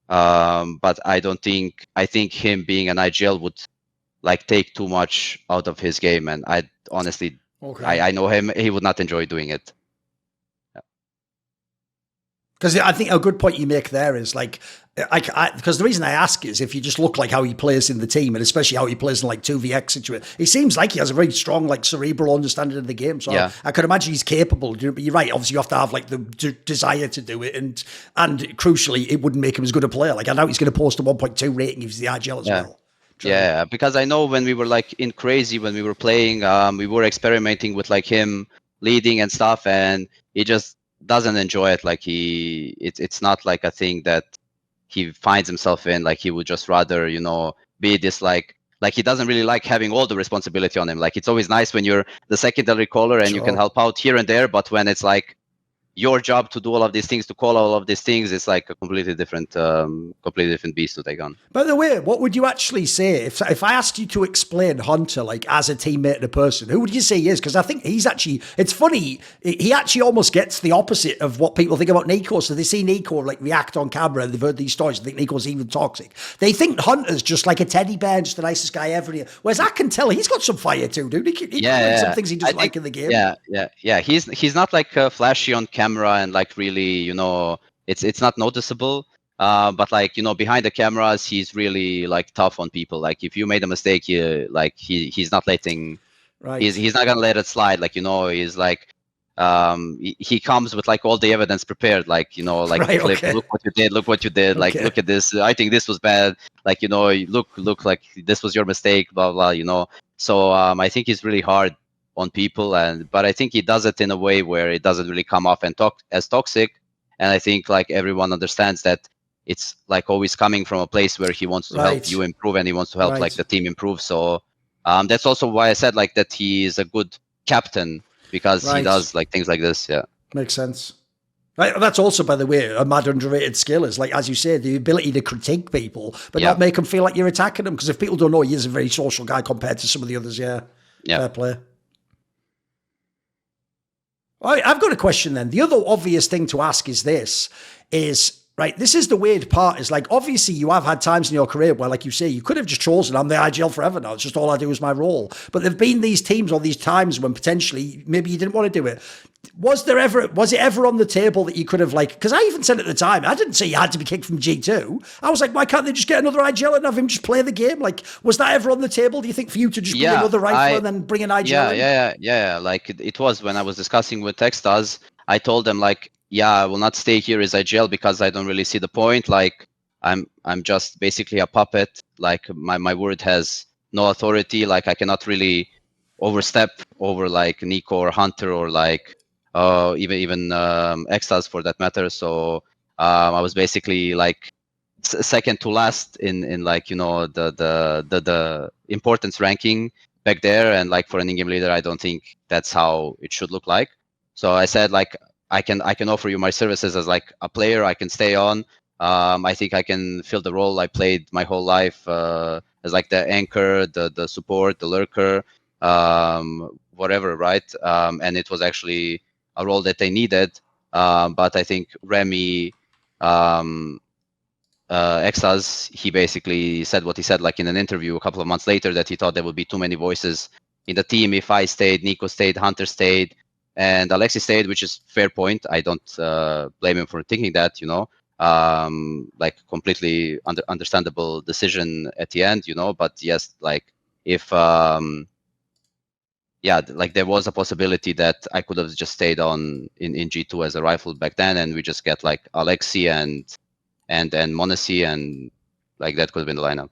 But I think him being an IGL would like take too much out of his game. And I honestly, I know him, he would not enjoy doing it. Because I think a good point you make there is like because the reason I ask is if you just look like how he plays in the team, and especially how he plays in like 2vx situation, he seems like he has a very strong like cerebral understanding of the game. So I could imagine he's capable of doing it. But you're right, obviously you have to have like the desire to do it, and crucially, it wouldn't make him as good a player. Like I know he's going to post a 1.2 rating if he's the IGL as well. Yeah, because I know when we were like in Crazy, when we were playing, we were experimenting with like him leading and stuff, and he just doesn't enjoy it. Like it's not like a thing that he finds himself in. Like he would just rather, you know, be this like he doesn't really like having all the responsibility on him. Like it's always nice when you're the secondary caller and you can help out here and there, but when it's like your job to do all of these things, to call all of these things, is like a completely different beast to take on. By the way, what would you actually say if I asked you to explain Hunter like as a teammate and a person? Who would you say he is? Because I think he's actually. It's funny. He actually almost gets the opposite of what people think about Nico. So they see Nico like react on camera and they've heard these stories. They think Nico's even toxic. They think Hunter's just like a teddy bear, just the nicest guy ever. Whereas I can tell he's got some fire too, dude. He can some things he doesn't like in the game. Yeah. He's not like flashy on camera and like really, it's not noticeable. But like, behind the cameras, he's really like tough on people. Like if you made a mistake, he's not letting, right. He's not gonna let it slide. Like, he's like, he comes with like all the evidence prepared. Like, like right, Cliff, okay. look what you did. Like, look at this. I think this was bad. Like, look like this was your mistake. Blah blah. So I think he's really hard on people, but I think he does it in a way where it doesn't really come off and talk as toxic. And I think like everyone understands that it's like always coming from a place where he wants to help you improve and he wants to help like the team improve. So that's also why I said like that he is a good captain, because he does like things like this. Yeah, makes sense. Right, that's also, by the way, a mad underrated skill is like, as you say, the ability to critique people, but not make them feel like you're attacking them. Because if people don't know, he is a very social guy compared to some of the others. Yeah. Fair play. All right, I've got a question then. The other obvious thing to ask is this, right, this is the weird part, is like, obviously you have had times in your career where, like you say, you could have just chosen, I'm the IGL forever now, it's just all I do is my role. But there've been these teams or these times when potentially maybe you didn't want to do it. Was it ever on the table that you could have, like, because I even said at the time, I didn't say you had to be kicked from G2. I was like, why can't they just get another IGL and have him just play the game? Like, was that ever on the table, do you think, for you to just bring another rifler and then bring an IGL in? Yeah. Like it was when I was discussing with Techstars, I told them like, I will not stay here as IGL because I don't really see the point. Like I'm just basically a puppet. Like my word has no authority. Like I cannot really overstep over like Nico or Hunter or like even Extas for that matter. So I was basically like second to last in like the importance ranking back there, and like for an in-game leader, I don't think that's how it should look like. So I said like I can offer you my services as like a player. I can stay on. I think I can fill the role I played my whole life as like the anchor, the support, the lurker, whatever, right? And it was actually a role that they needed. But I think Remy, Extas, he basically said what he said, like in an interview a couple of months later, that he thought there would be too many voices in the team if I stayed, Nico stayed, Hunter stayed, and Alexi stayed, which is fair point. I don't blame him for thinking that, like completely understandable decision at the end, but yes, like if like there was a possibility that I could have just stayed on in G2 as a rifle back then, and we just get like Alexi and m0NESY, and like that could have been the lineup.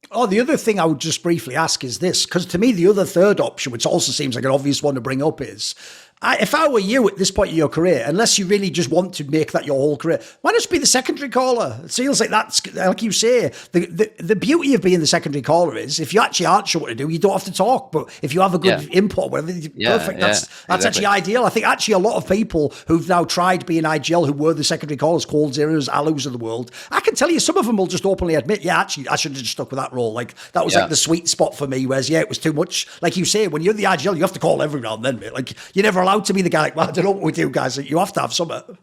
Oh, the other thing I would just briefly ask is this, because to me, the other third option, which also seems like an obvious one to bring up, is if I were you at this point in your career, unless you really just want to make that your whole career, why not just be the secondary caller? It feels like that's, like you say, the beauty of being the secondary caller is if you actually aren't sure what to do, you don't have to talk. But if you have a good input, whatever, perfect. That's exactly. Actually ideal. I think actually a lot of people who've now tried being IGL, who were the secondary callers, Cold Zeros, Alus of the world, I can tell you some of them will just openly admit, actually, I should have just stuck with that role. Like that was like the sweet spot for me, whereas it was too much. Like you say, when you're the IGL, you have to call every now and then, mate. Like you're never allowed to be the guy like, well, I don't know what we do, guys. You have to have something.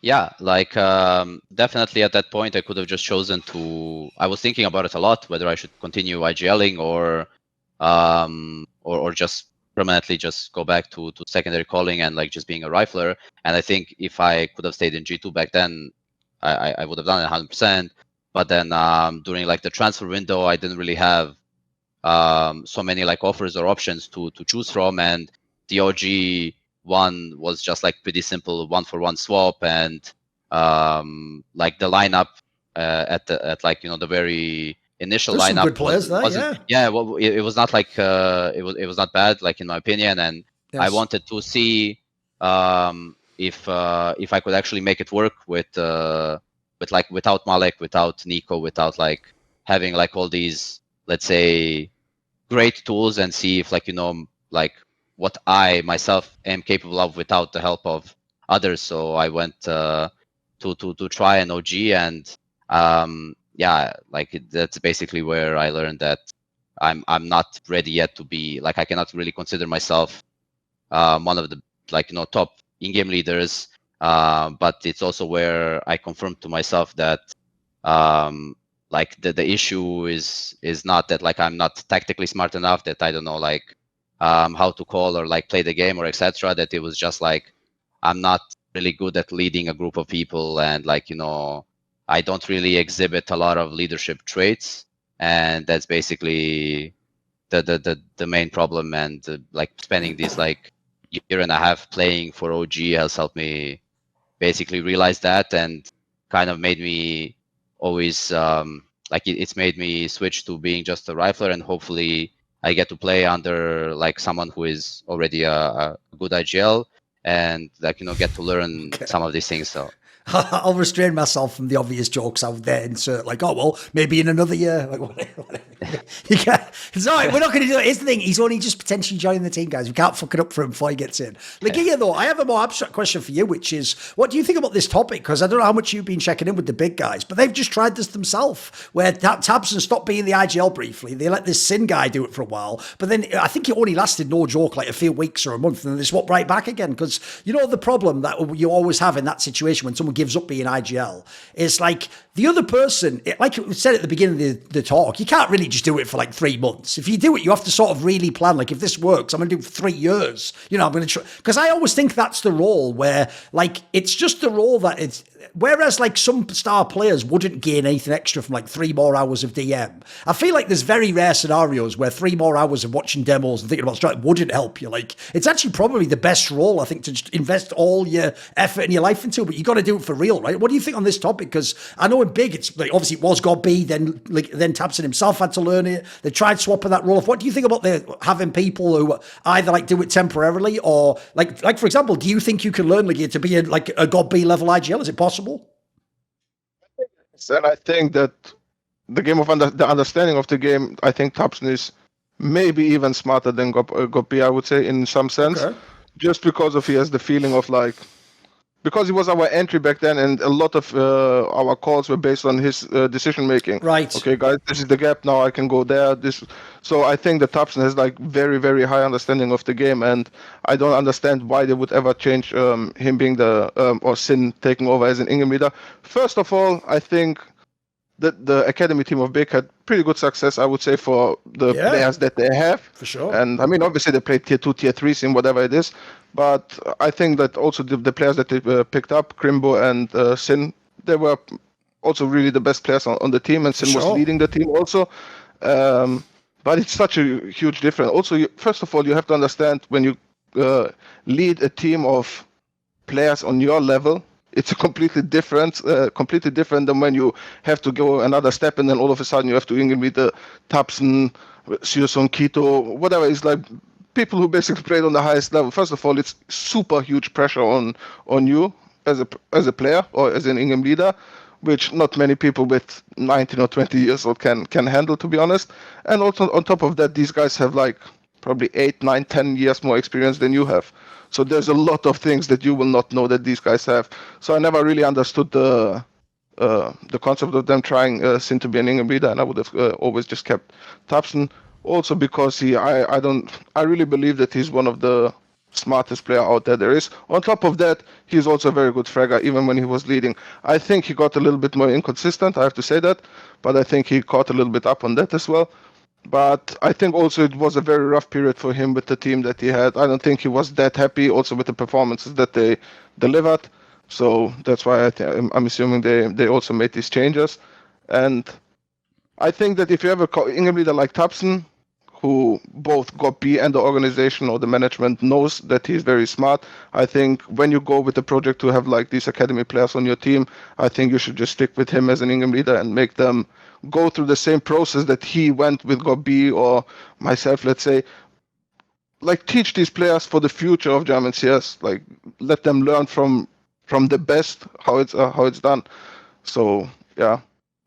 Yeah, like definitely at that point, I could have just chosen to. I was thinking about it a lot, whether I should continue IGLing or just permanently just go back to secondary calling and like just being a rifler. And I think if I could have stayed in G2 back then, I would have done it 100%. But then during like the transfer window, I didn't really have so many like offers or options to choose from, and the OG one was just like pretty simple 1-for-1 swap, and like the lineup at like the very initial There's lineup some good players there, well, it was not like it was not bad, like in my opinion, and I wanted to see if I could actually make it work with like without Malek, without Nico, without like having like all these, let's say, great tools, and see if like like what I myself am capable of without the help of others. So I went to try an OG, and yeah, like that's basically where I learned that I'm not ready yet to be like, I cannot really consider myself one of the top in-game leaders. But it's also where I confirmed to myself that like the issue is not that like I'm not tactically smart enough, that I don't know like how to call or like play the game or etc. That it was just like I'm not really good at leading a group of people, and like I don't really exhibit a lot of leadership traits, and that's basically the main problem. And like spending this like year and a half playing for OG has helped me basically realize that, and kind of made me always like it's made me switch to being just a rifler, and hopefully I get to play under like someone who is already a good IGL, and like get to learn some of these things. So I'll restrain myself from the obvious jokes out there. Insert like, oh well, maybe in another year. Like, whatever. You can't. It's all right. We're not going to do it. Here's the thing: he's only just potentially joining the team, guys. We can't fuck it up for him before he gets in. Lagia, though, I have a more abstract question for you, which is, what do you think about this topic? Because I don't know how much you've been checking in with the big guys, but they've just tried this themselves, where tabseN stopped being the IGL briefly. They let this Sin guy do it for a while, but then I think it only lasted, no joke, like a few weeks or a month, and then they swapped right back again. Because the problem that you always have in that situation when someone gives up being IGL is like the other person, like we said at the beginning of the talk, you can't really just do it for like 3 months. If you do it, you have to sort of really plan. Like, if this works, I'm going to do it for 3 years. I'm going to try. Because I always think that's the role where, like, it's just the role that it's. Whereas, like, some star players wouldn't gain anything extra from like 3 more hours of DM. I feel like there's very rare scenarios where 3 more hours of watching demos and thinking about strategy wouldn't help you. Like, it's actually probably the best role, I think, to just invest all your effort and your life into. But you got to do it for real, right? What do you think on this topic? Because I know in big, it's like obviously it was GodB, then tabseN himself had to learn it. They tried swapping that role off. What do you think about having people who either like do it temporarily or like for example, do you think you can learn Lagia to be a GodB level IGL? Is it possible? And I think that the game of the understanding of the game, I think tabseN is maybe even smarter than GodB, I would say, in some sense. Okay. Just because he has the feeling of like, because he was our entry back then, and a lot of our calls were based on his decision making. Right. Okay, guys, this is the gap. Now I can go there. So I think that tabseN has like very, very high understanding of the game, and I don't understand why they would ever change him being or Sin taking over as an in-game leader. First of all, I think that the academy team of Big had pretty good success, I would say, for the players that they have. For sure. And I mean, obviously they played tier 2, tier 3 Sim, whatever it is. But I think that also the players that they picked up, Krimbo and Sin, they were also really the best players on the team, and Sin was leading the team also. But it's such a huge difference. Also, first of all, you have to understand when you lead a team of players on your level, it's a completely different than when you have to go another step and then all of a sudden you have to meet the tabseN, Seoson, Kito, whatever. It's like people who basically played on the highest level. First of all, it's super huge pressure on you as a player or as an in-game leader, which not many people with 19 or 20 years old can handle, to be honest. And also on top of that, these guys have like probably 8, 9, 10 years more experience than you have. So there's a lot of things that you will not know that these guys have. So I never really understood the concept of them trying Sin to be an in-game leader, and I would have always just kept tabseN. Also because I really believe that he's one of the smartest player out there is. On top of that, he's also a very good fragger, even when he was leading. I think he got a little bit more inconsistent, I have to say that, but I think he caught a little bit up on that as well. But I think also it was a very rough period for him with the team that he had. I don't think he was that happy also with the performances that they delivered. So that's why I'm assuming they also made these changes. And I think that if you have an in-game leader like tabseN, who both GodB and the organization or the management knows that he's very smart, I think when you go with the project to have like these academy players on your team, I think you should just stick with him as an in-game leader and make them go through the same process that he went with GodB or myself, let's say. Like, teach these players for the future of German CS. Like, let them learn from the best how it's done. So yeah,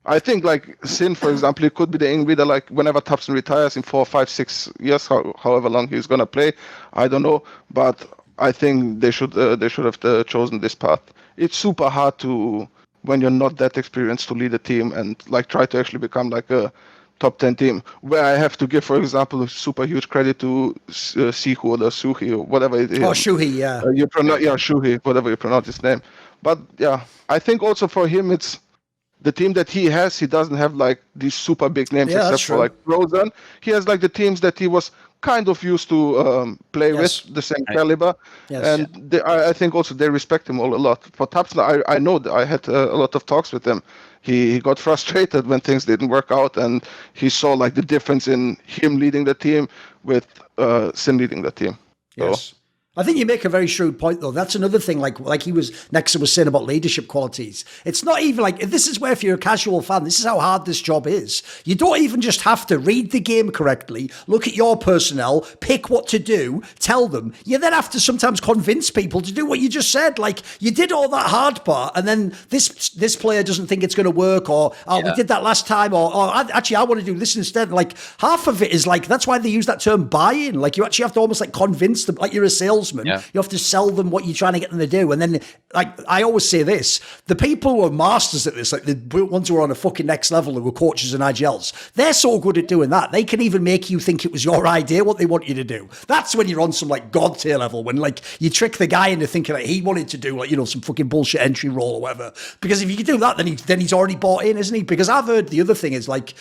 I think like Sin, for example, he could be the leader like whenever Thompson retires in 4, 5, 6 years, however long he's gonna play. I don't know, but I think they should have chosen this path. It's super hard to when you're not that experienced to lead a team and like try to actually become like a top 10 team. Where I have to give, for example, a super huge credit to Sihu or Suhi or whatever it is. Oh, Shuhi, yeah. You pronounce Shuhi, whatever you pronounce his name. But yeah, I think also for him it's the team that he has. He doesn't have like these super big names except for like Frozen. He has like the teams that he was kind of used to play with the same caliber, and I think also they respect him all a lot. For Tapsna, I know that I had a lot of talks with him. He got frustrated when things didn't work out, and he saw like the difference in him leading the team with Sin leading the team. Yes. I think you make a very shrewd point, though. That's another thing, like Nexa was saying about leadership qualities. It's not even like, this is where if you're a casual fan, this is how hard this job is. You don't even just have to read the game correctly, look at your personnel, pick what to do, tell them. You then have to sometimes convince people to do what you just said. Like, you did all that hard part, and then this player doesn't think it's going to work, or we did that last time, or actually, I want to do this instead. Like, half of it is like, that's why they use that term buy-in. Like, you actually have to almost like convince them, like you're a salesman. Yeah. You have to sell them what you're trying to get them to do. And then, like, I always say this, the people who are masters at this, like the ones who are on a fucking next level, who are coaches and IGLs, they're so good at doing that. They can even make you think it was your idea, what they want you to do. That's when you're on some, like, God tier level, when, like, you trick the guy into thinking that he wanted to do, like, you know, some fucking bullshit entry role or whatever. Because if you can do that, then he's already bought in, isn't he? Because I've heard the other thing is, like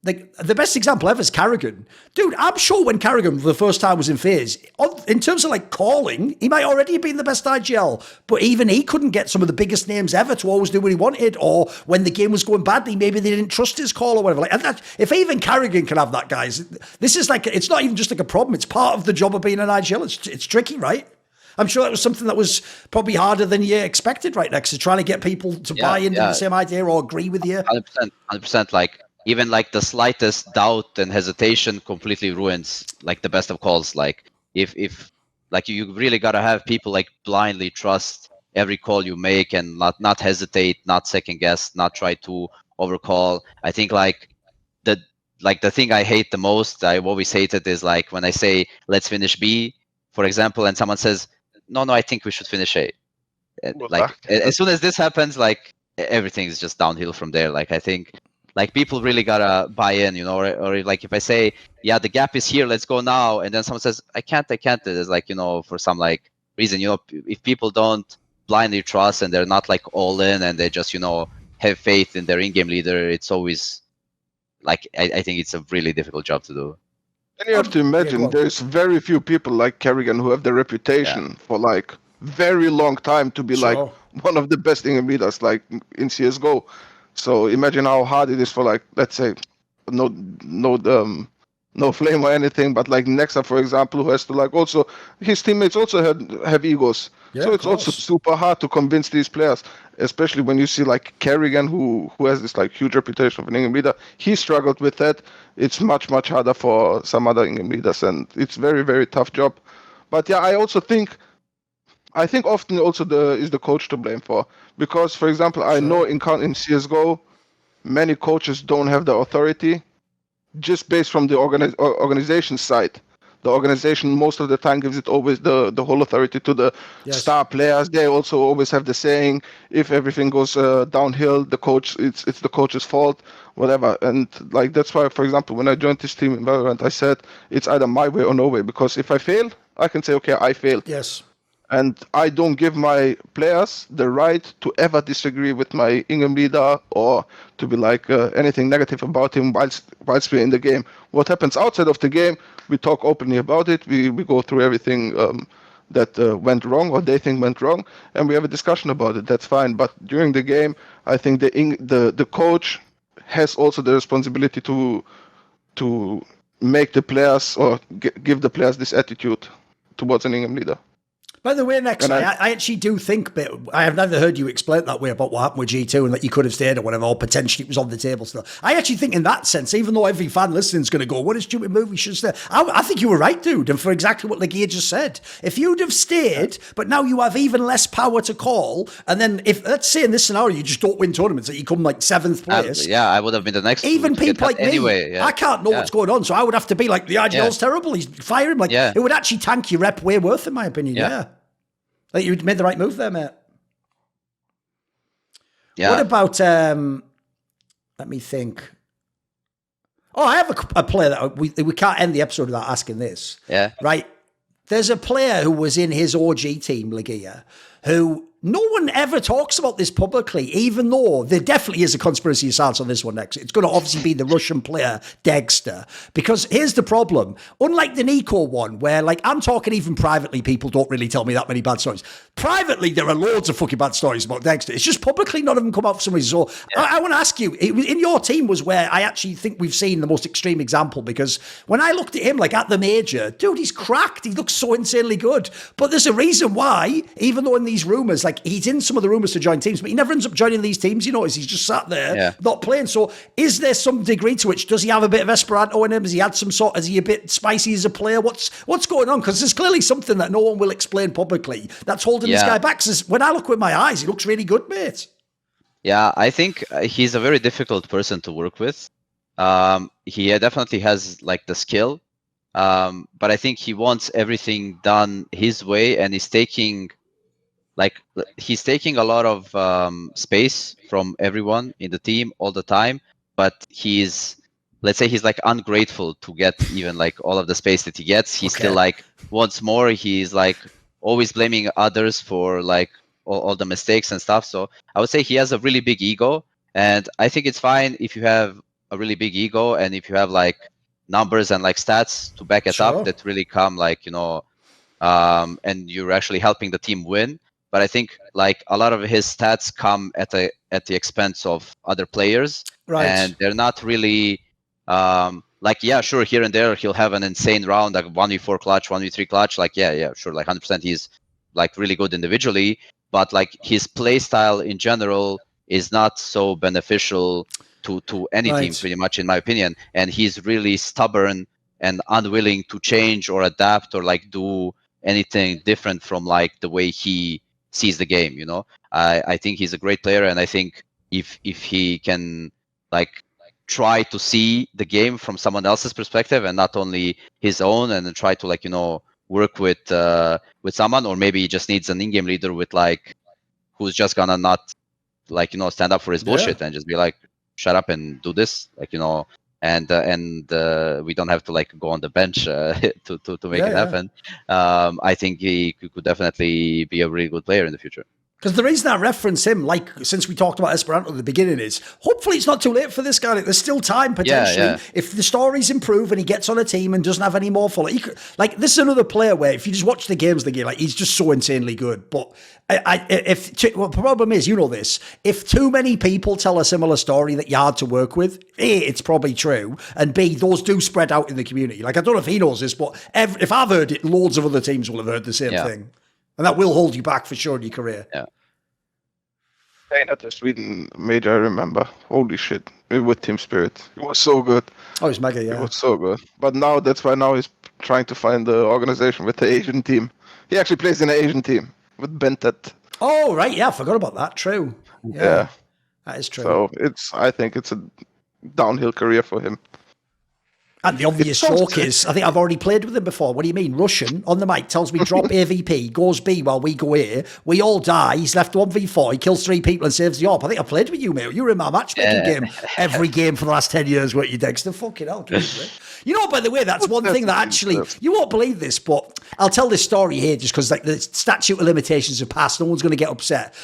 the best example ever is Carrigan. Dude, I'm sure when Carrigan for the first time was in FaZe, in terms of like calling, he might already have been the best IGL, but even he couldn't get some of the biggest names ever to always do what he wanted, or when the game was going badly, maybe they didn't trust his call or whatever. Like, and that, if even Carrigan can have that, guys, this is like, it's not even just like a problem, it's part of the job of being an IGL. It's tricky, right? I'm sure that was something that was probably harder than you expected, right, Next, to trying to get people to buy into the same idea or agree with you. 100%, like, even like the slightest doubt and hesitation completely ruins like the best of calls. Like if like you really gotta have people like blindly trust every call you make and not hesitate, not second guess, not try to overcall. I think like the thing I hate the most, I've always hated, is like when I say let's finish B, for example, and someone says no, I think we should finish A. Like as soon as this happens, like everything is just downhill from there. Like I think like people really gotta buy in, you know, or like if I say, yeah, the gap is here, let's go now, and then someone says, I can't, it's like, you know, for some like reason, you know, if people don't blindly trust and they're not like all in and they just, you know, have faith in their in-game leader, it's always like, I think it's a really difficult job to do. And you have to imagine there's very few people like Carrigan who have the reputation for like very long time to be like one of the best in-game leaders, like in CSGO. So imagine how hard it is for, like, let's say, no flame or anything, but like Nexa, for example, who has to like also his teammates also have egos. Yeah, so it's also super hard to convince these players, especially when you see like Carrigan, who has this like huge reputation of an in-game leader. He struggled with that. It's much harder for some other in-game leaders, and it's very, very tough job. But yeah, I think often also is the coach to blame for, because, for example, I know in CSGO, many coaches don't have the authority, just based from the organization side. The organization most of the time gives it always the whole authority to the star players. They also always have the saying, if everything goes downhill, the coach, it's the coach's fault, whatever. And like that's why, for example, when I joined this team in Valorant, I said it's either my way or no way, because if I fail, I can say, okay, I failed. Yes. And I don't give my players the right to ever disagree with my in-game leader or to be like anything negative about him whilst we're in the game. What happens outside of the game, we talk openly about it. We go through everything that went wrong or they think went wrong, and we have a discussion about it. That's fine. But during the game, I think the coach has also the responsibility to make the players or give the players this attitude towards an in-game leader. By the way, next, And I actually do think, but I have never heard you explain that way about what happened with G2 and that you could have stayed or whatever, or potentially it was on the table still. I actually think in that sense, even though every fan listening is going to go, what a stupid move, we should stay. I think you were right, dude, and for exactly what Legia just said. If you'd have stayed, but now you have even less power to call, and then if, let's say in this scenario, you just don't win tournaments, that you come like 7th place. I would have been the next. Even people like me, anyway, I can't know what's going on, so I would have to be like, the IGL's terrible, he's firing. Like, it would actually tank your rep way worth, in my opinion, I think you made the right move there, mate. Yeah. What about, let me think. Oh, I have a player that we can't end the episode without asking this. Yeah. Right. There's a player who was in his OG team, Legia, who no one ever talks about this publicly, even though there definitely is a conspiracy of silence on this one next. It's going to obviously be the Russian player, Dexter. Because here's the problem. Unlike the Nico one, where like I'm talking even privately, people don't really tell me that many bad stories. Privately, there are loads of fucking bad stories about Dexter. It's just publicly none of them come out for some reason. So I want to ask you, in your team was where I actually think we've seen the most extreme example, because when I looked at him like at the major, dude, he's cracked. He looks so insanely good. But there's a reason why, even though in these rumors, like he's in some of the rumors to join teams, but he never ends up joining these teams. You notice he's just sat there, not playing. So is there some degree to which, does he have a bit of Esperanto in him? Has he had some sort, is he a bit spicy as a player? What's going on? Because there's clearly something that no one will explain publicly that's holding this guy back. Because when I look with my eyes, he looks really good, mate. Yeah, I think he's a very difficult person to work with. He definitely has like the skill, but I think he wants everything done his way, and he's taking a lot of space from everyone in the team all the time. But let's say he's like ungrateful to get even like all of the space that he gets. He still like wants more. He's like always blaming others for like all the mistakes and stuff. So I would say he has a really big ego, and I think it's fine if you have a really big ego and if you have like numbers and like stats to back it up that really come like, and you're actually helping the team win. But I think like a lot of his stats come at the expense of other players, and they're not really sure, here and there he'll have an insane round, like 1v4 clutch, 1v3 clutch, like sure, like 100% he's like really good individually, but like his play style in general is not so beneficial to any team, pretty much, in my opinion. And he's really stubborn and unwilling to change or adapt or like do anything different from like the way he sees the game. I think he's a great player, and I think if he can like try to see the game from someone else's perspective and not only his own, and then try to like work with someone, or maybe he just needs an in-game leader with like who's just gonna not like stand up for his bullshit and just be like, shut up and do this, like and we don't have to like go on the bench to make it happen. I think he could definitely be a really good player in the future. Because the reason I reference him, like, since we talked about Esperanto at the beginning, is hopefully it's not too late for this guy. Like, there's still time, potentially. If the stories improve and he gets on a team and doesn't have any more follow, like, this is another player where if you just watch the games, like, he's just so insanely good. But the problem is, this, if too many people tell a similar story that you're hard to work with, A, it's probably true, and B, those do spread out in the community. Like, I don't know if he knows this, but if I've heard it, loads of other teams will have heard the same thing. And that will hold you back for sure in your career. Yeah. Playing at the Sweden major, I remember. Holy shit. With Team Spirit. It was so good. Oh, it's mega, yeah. It was so good. But now, that's why now he's trying to find the organization with the Asian team. He actually plays in an Asian team with Bentet. Oh, right. Yeah, I forgot about that. True. Yeah. That is true. So I think it's a downhill career for him. And the obvious joke is, I think I've already played with him before. What do you mean? Russian on the mic tells me drop AVP, goes B while we go A. We all die. He's left 1v4. He kills 3 people and saves the AWP. I think I played with you, mate. You were in my matchmaking game every game for the last 10 years, weren't you, Dexter? Fucking hell. By the way, that's one thing that actually, you won't believe this, but I'll tell this story here just because like the statute of limitations have passed. No one's going to get upset.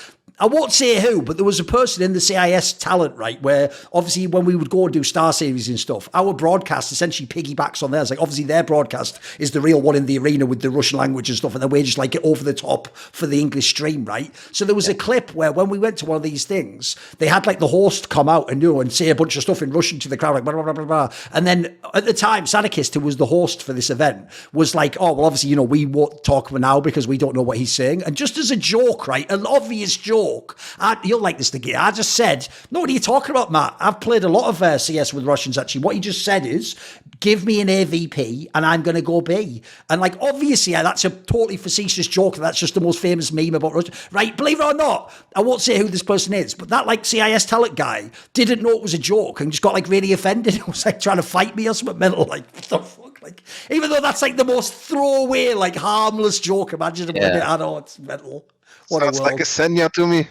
I won't say who, but there was a person in the CIS talent, right, where obviously when we would go and do Star Series and stuff, our broadcast essentially piggybacks on theirs. Like, obviously their broadcast is the real one in the arena with the Russian language and stuff, and then we're just like over the top for the English stream, right? So there was a clip where when we went to one of these things, they had like the host come out and say a bunch of stuff in Russian to the crowd, like blah, blah, blah, blah, blah. And then at the time, Sadakist, who was the host for this event, was like, oh, well, obviously, we won't talk now because we don't know what he's saying. And just as a joke, right, an obvious joke, you'll like this, Nicky. I just said, no, what are you talking about, Matt? I've played a lot of CS with Russians, actually. What he just said is, give me an AVP and I'm going to go B. And like, obviously, that's a totally facetious joke. That's just the most famous meme about Russia. Right, believe it or not, I won't say who this person is, but that like CIS talent guy didn't know it was a joke and just got like really offended. It was like trying to fight me or something mental. Like, what the fuck? Like, even though that's like the most throwaway, like harmless joke imaginable. I know, it's mental. What Sounds like a Senya to me.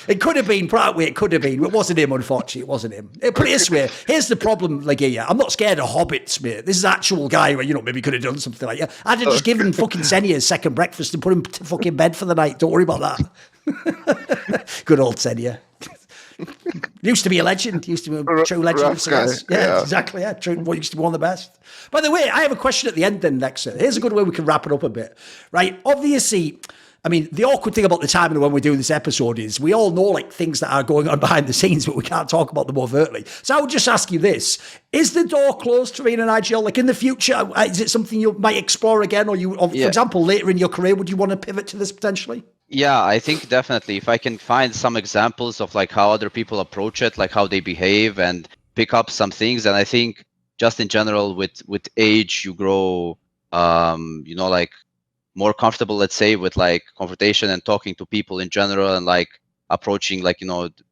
It could have been, it could have been. It wasn't him, unfortunately. It wasn't him. Put it this way. Here's the problem, Legia. I'm not scared of hobbits, mate. This is an actual guy where, maybe could have done something like that. I'd have just given fucking Senya his second breakfast and put him to fucking bed for the night. Don't worry about that. Good old Senya. Used to be a legend. Used to be a true legend of CS. Yeah, exactly. Yeah, true. Used to be one of the best. By the way, I have a question at the end then, Nexa. Here's a good way we can wrap it up a bit. Right? Obviously, I mean, the awkward thing about the timing when we're doing this episode is we all know like things that are going on behind the scenes, but we can't talk about them overtly. So I would just ask you this. Is the door closed to Arena IGL? Like in the future, is it something you might explore again? Or for example, later in your career, would you want to pivot to this potentially? Yeah, I think definitely if I can find some examples of like how other people approach it, like how they behave and pick up some things. And I think just in general with age, you grow, like more comfortable, let's say, with like confrontation and talking to people in general and like approaching like,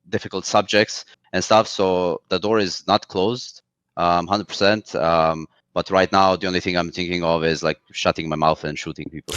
difficult subjects and stuff. So the door is not closed, 100%. But right now, the only thing I'm thinking of is like shutting my mouth and shooting people.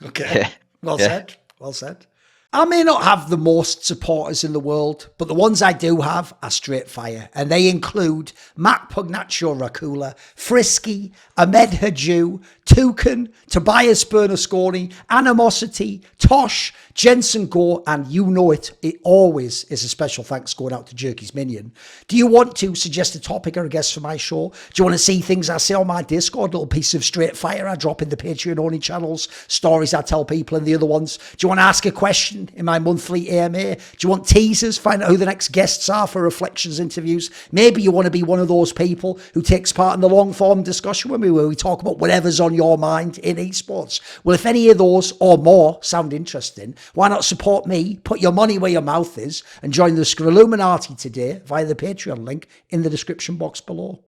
Okay. Well said. Well said. I may not have the most supporters in the world, but the ones I do have are straight fire. And they include Matt Pugnaccio Rakula, Frisky, Ahmed Haju, Toucan, Tobias Bernasconi, Animosity, Tosh, Jensen Gore, and it always is a special thanks going out to Jerky's Minion. Do you want to suggest a topic or a guest for my show? Do you want to see things I say on my Discord, little piece of straight fire I drop in the Patreon only channels, stories I tell people in the other ones? Do you want to ask a question in my monthly AMA? Do you want teasers? Find out who the next guests are for Reflections interviews? Maybe you want to be one of those people who takes part in the long form discussion with me where we talk about whatever's on your mind in esports. Well, if any of those or more sound interesting, why not support me, put your money where your mouth is, and join the Scrolluminati today via the Patreon link in the description box below.